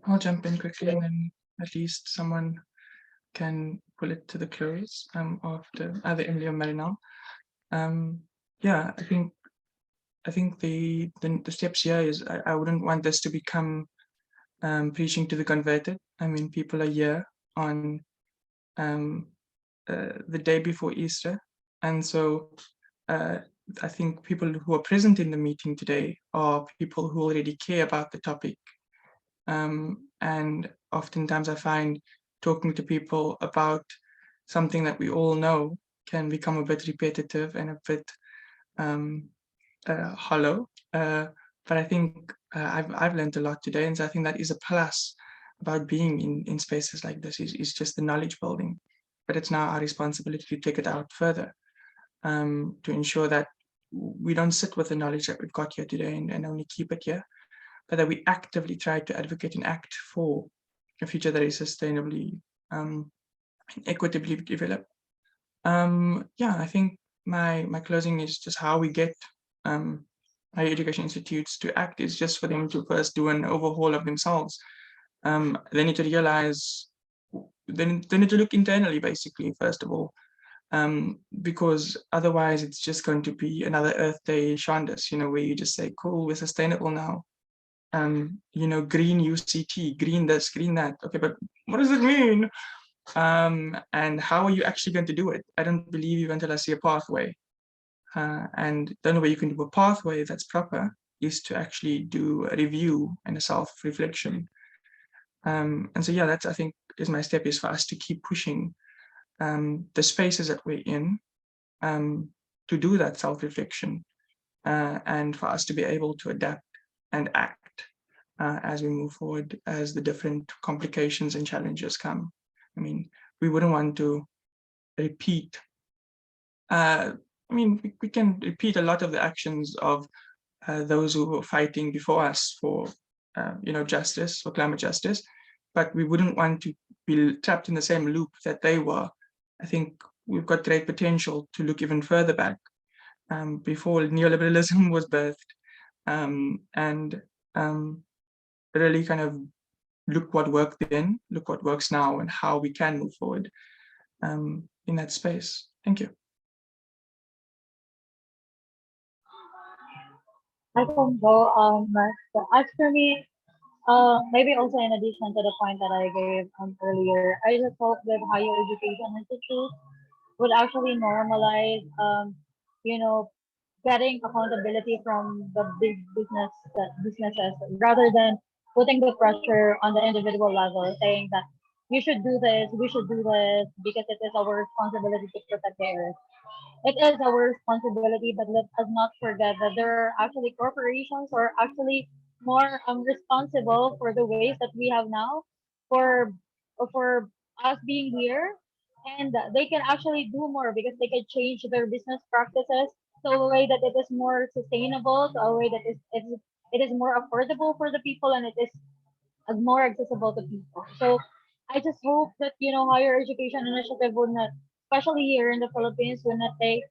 I'll jump in quickly, and then at least someone can pull it to the close after either Emily or Marinel. Yeah, I think the steps here is I wouldn't want this to become preaching to the converted. I mean, people are here on the day before Easter, and so I think people who are present in the meeting today are people who already care about the topic. And oftentimes I find talking to people about something that we all know can become a bit repetitive and a bit hollow. But I think I've learned a lot today, and so I think that is a plus about being in spaces like this is just the knowledge building. But it's now our responsibility to take it out further, to ensure that we don't sit with the knowledge that we've got here today and only keep it here, but that we actively try to advocate and act for a future that is sustainably and equitably developed. Yeah, I think my closing is just how we get higher education institutes to act is just for them to first do an overhaul of themselves They need to realize, they need to look internally, basically, first of all, because otherwise it's just going to be another Earth Day shandas, where you just say, cool, we're sustainable now. Green UCT, green this, green that. Okay, but what does it mean? And how are you actually going to do it? I don't believe you until I see a pathway. And the only way you can do a pathway that's proper is to actually do a review and a self-reflection. And so, yeah, that's, I think, is my step, is for us to keep pushing the spaces that we're in to do that self-reflection, and for us to be able to adapt and act as we move forward, as the different complications and challenges come. I mean, we wouldn't want to repeat. We can repeat a lot of the actions of those who were fighting before us for, justice, for climate justice, but we wouldn't want to be trapped in the same loop that they were. I think we've got great potential to look even further back, before neoliberalism was birthed, and really kind of look what worked then, look what works now, and how we can move forward in that space. Thank you. I can go next. So as for me, maybe also in addition to the point that I gave earlier, I just hope that higher education institutes would actually normalize, you know, getting accountability from the big businesses rather than putting the pressure on the individual level, saying that you should do this, we should do this because it is our responsibility to protect the earth. It is our responsibility, but let us not forget that there are actually corporations who are actually more responsible for the waste that we have now, for for us being here, and they can actually do more because they can change their business practices to a way that it is more sustainable, to a way that it is more affordable for the people, and it is more accessible to people. So I just hope that higher education initiative would not, especially here in the Philippines, would not take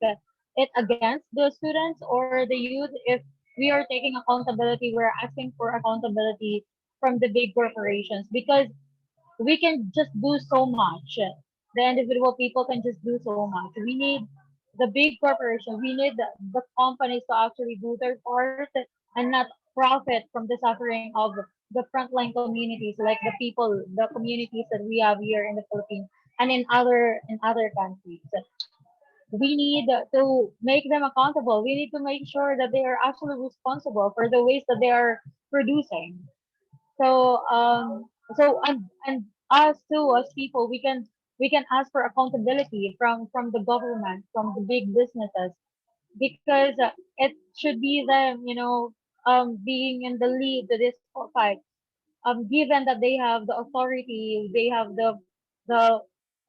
it against the students or the youth. If we are taking accountability, we're asking for accountability from the big corporations because we can just do so much. The individual people can just do so much. We need the big corporation. We need the companies to actually do their part and not profit from the suffering of the frontline communities, like the people, the communities that we have here in the Philippines and in other countries. We need to make them accountable. We need to make sure that they are actually responsible for the waste that they are producing. So and us too as people, we can ask for accountability from the government, from the big businesses, because it should be them, being in the lead to this fight. Given that they have the authority, the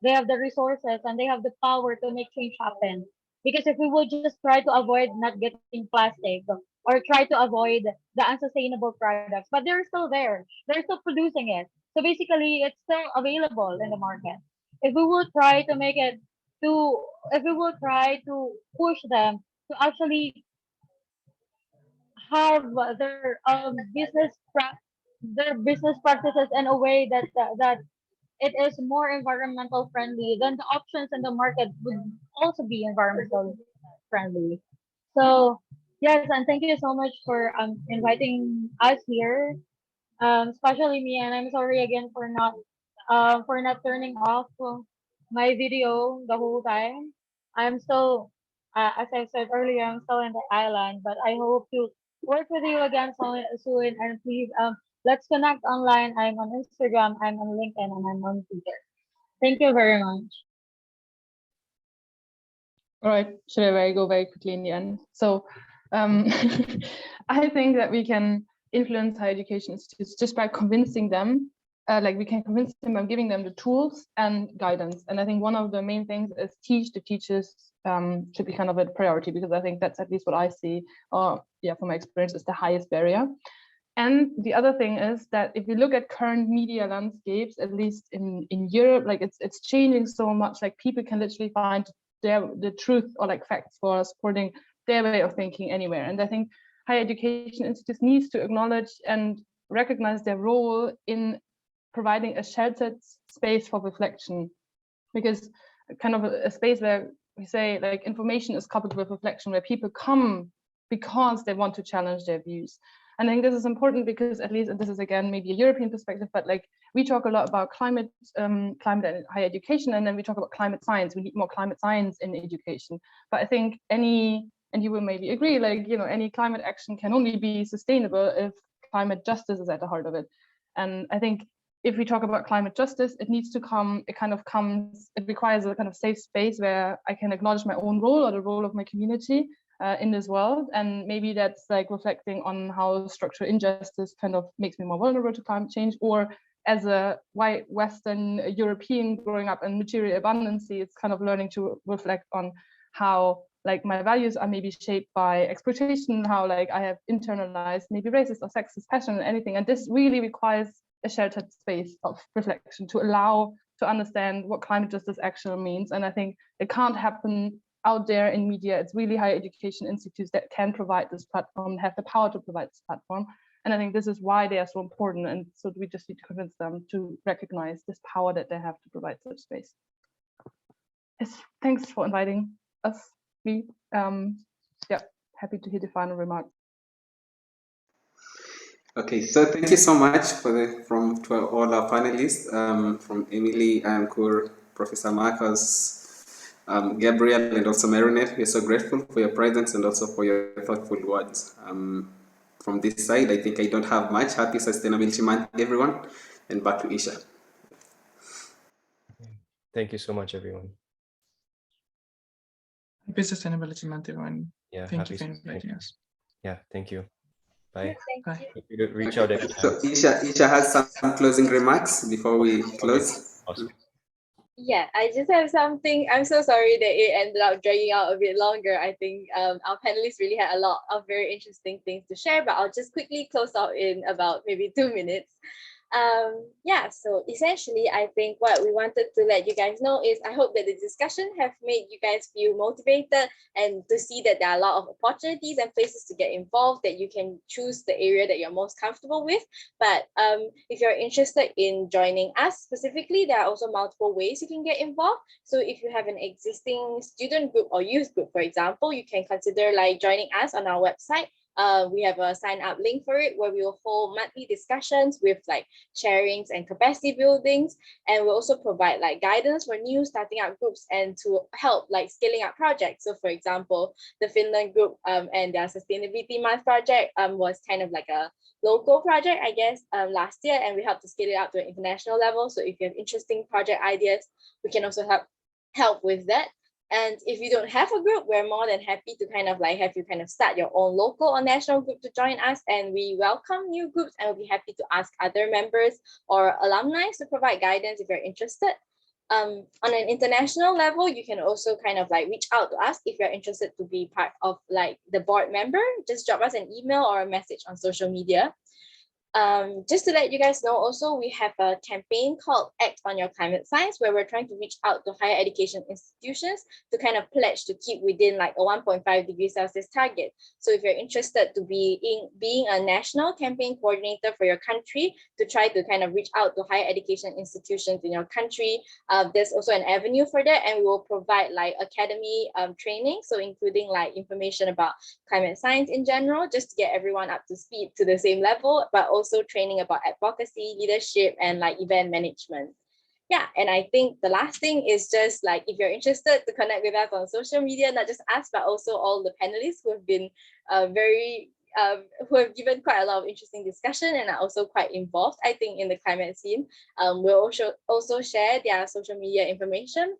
they have the resources, and they have the power to make change happen. Because if we would just try to avoid not getting plastic or try to avoid the unsustainable products, but they're still there, they're still producing it. So basically, it's still available in the market. If we will try to make it to, if we will try to push them to actually have their business practices in a way that it is more environmental friendly, then the options in the market would also be environmental friendly. So yes, and thank you so much for inviting us here, especially me. And I'm sorry again for not turning off my video the whole time. I'm still, as I said earlier, I'm still in the island, but I hope to work with you again soon. And please, let's connect online. I'm on Instagram, I'm on LinkedIn, and I'm on Twitter. Thank you very much. All right, should I go very quickly in the end? So I think that we can influence higher education institutes just by convincing them, we can convince them by giving them the tools and guidance. And I think one of the main things is teach the teachers should be kind of a priority, because I think that's at least what I see, or from my experience, is the highest barrier. And the other thing is that if you look at current media landscapes, at least in Europe, it's changing so much. Like, people can literally find the truth or facts for supporting their way of thinking anywhere. And I think higher education institutes needs to acknowledge and recognize their role in providing a sheltered space for reflection, because kind of a space where we say like information is coupled with reflection, where people come because they want to challenge their views. And I think this is important because, at least, and this is again maybe a European perspective, but like we talk a lot about climate and higher education, and then we talk about climate science. We need more climate science in education. But I think any, and you will maybe agree, like, you know, any climate action can only be sustainable if climate justice is at the heart of it. And I think if we talk about climate justice, it needs to come, it requires a kind of safe space where I can acknowledge my own role or the role of my community in this world. And maybe that's like reflecting on how structural injustice kind of makes me more vulnerable to climate change, or as a white Western European growing up in material abundance, it's kind of learning to reflect on how like my values are maybe shaped by exploitation, how like I have internalized maybe racist or sexist passion or anything. And this really requires a sheltered space of reflection to allow to understand what climate justice actually means. And I think it can't happen out there in media. It's really higher education institutes that can provide this platform, have the power to provide this platform. And I think this is why they are so important. And so we just need to convince them to recognize this power that they have to provide such space. Yes, thanks for inviting us. Yeah, happy to hear the final remarks. Okay, so thank you so much to all our panelists, from Emily, Ankur, Professor Marcus, Gabriel, and also Marinel. We're so grateful for your presence and also for your thoughtful words. From this side, I think I don't have much. Happy Sustainability Month, everyone, and back to Isha. Thank you so much, everyone. Happy Sustainability Month, everyone. Yeah, Thank you for inviting us. Yeah, thank you. Bye. Bye. Reach out anytime. So Isha has some closing remarks before we close. Awesome. Yeah, I just have something. I'm so sorry that it ended up dragging out a bit longer. I think our panelists really had a lot of very interesting things to share, but I'll just quickly close out in about maybe 2 minutes. Yeah, so essentially, I think what we wanted to let you guys know is I hope that the discussion have made you guys feel motivated and to see that there are a lot of opportunities and places to get involved, that you can choose the area that you're most comfortable with. But if you're interested in joining us specifically, there are also multiple ways you can get involved. So if you have an existing student group or youth group, for example, you can consider like joining us on our website. We have a sign up link for it where we will hold monthly discussions with like sharings and capacity buildings, and we'll also provide like guidance for new starting up groups and to help like scaling up projects. So for example, the Finland group and their Sustainability Month project was kind of like a local project, I guess, last year, and we helped to scale it up to an international level. So if you have interesting project ideas, we can also help with that. And if you don't have a group, we're more than happy to kind of like have you kind of start your own local or national group to join us. And we welcome new groups and we'll be happy to ask other members or alumni to provide guidance if you're interested. On an international level, you can also kind of like reach out to us if you're interested to be part of like the board member. Just drop us an email or a message on social media. Just to let you guys know also, we have a campaign called Act on Your Climate Science, where we're trying to reach out to higher education institutions to kind of pledge to keep within like a 1.5 degrees Celsius target. So if you're interested to being a national campaign coordinator for your country to try to kind of reach out to higher education institutions in your country, there's also an avenue for that, and we will provide like academy training, so including like information about climate science in general, just to get everyone up to speed to the same level, but also training about advocacy, leadership, and like event management. Yeah, and I think the last thing is just like, if you're interested to connect with us on social media, not just us, but also all the panelists who have been who have given quite a lot of interesting discussion and are also quite involved, I think, in the climate scene. We'll also share their social media information.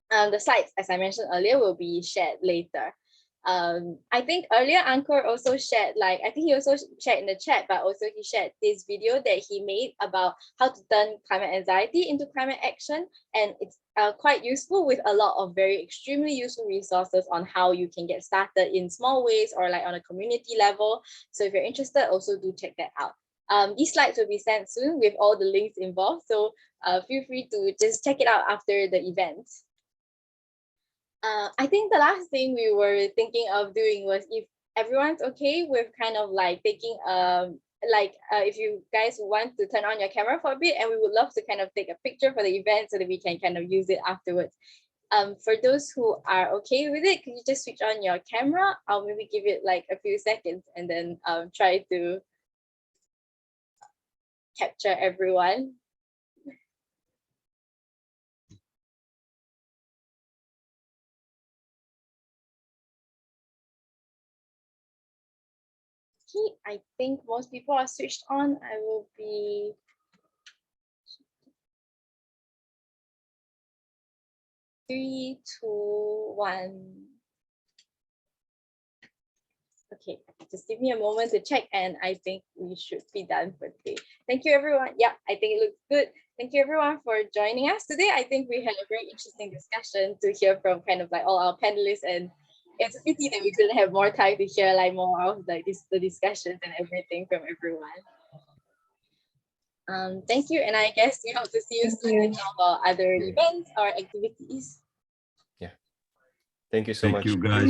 The slides, as I mentioned earlier, will be shared later. I think earlier Ankur also shared, like, I think he also shared in the chat, but also he shared this video that he made about how to turn climate anxiety into climate action. And it's quite useful, with a lot of very extremely useful resources on how you can get started in small ways or like on a community level. So if you're interested, also do check that out. These slides will be sent soon with all the links involved. So feel free to just check it out after the event. I think the last thing we were thinking of doing was, if everyone's okay with kind of like taking a like if you guys want to turn on your camera for a bit, and we would love to kind of take a picture for the event so that we can kind of use it afterwards. For those who are okay with it, can you just switch on your camera? I'll maybe give it like a few seconds and then try to capture everyone. Okay, I think most people are switched on. I will be three, two, one. Okay, just give me a moment to check, and I think we should be done for today. Thank you, everyone. Yeah, I think it looks good. Thank you, everyone, for joining us today. I think we had a very interesting discussion to hear from kind of like all our panelists, and it's a pity that we couldn't have more time to hear like more of like the discussions and everything from everyone. Thank you, and I guess we hope to see you soon in our other events or activities. Yeah. Thank you so much. Thank you, guys.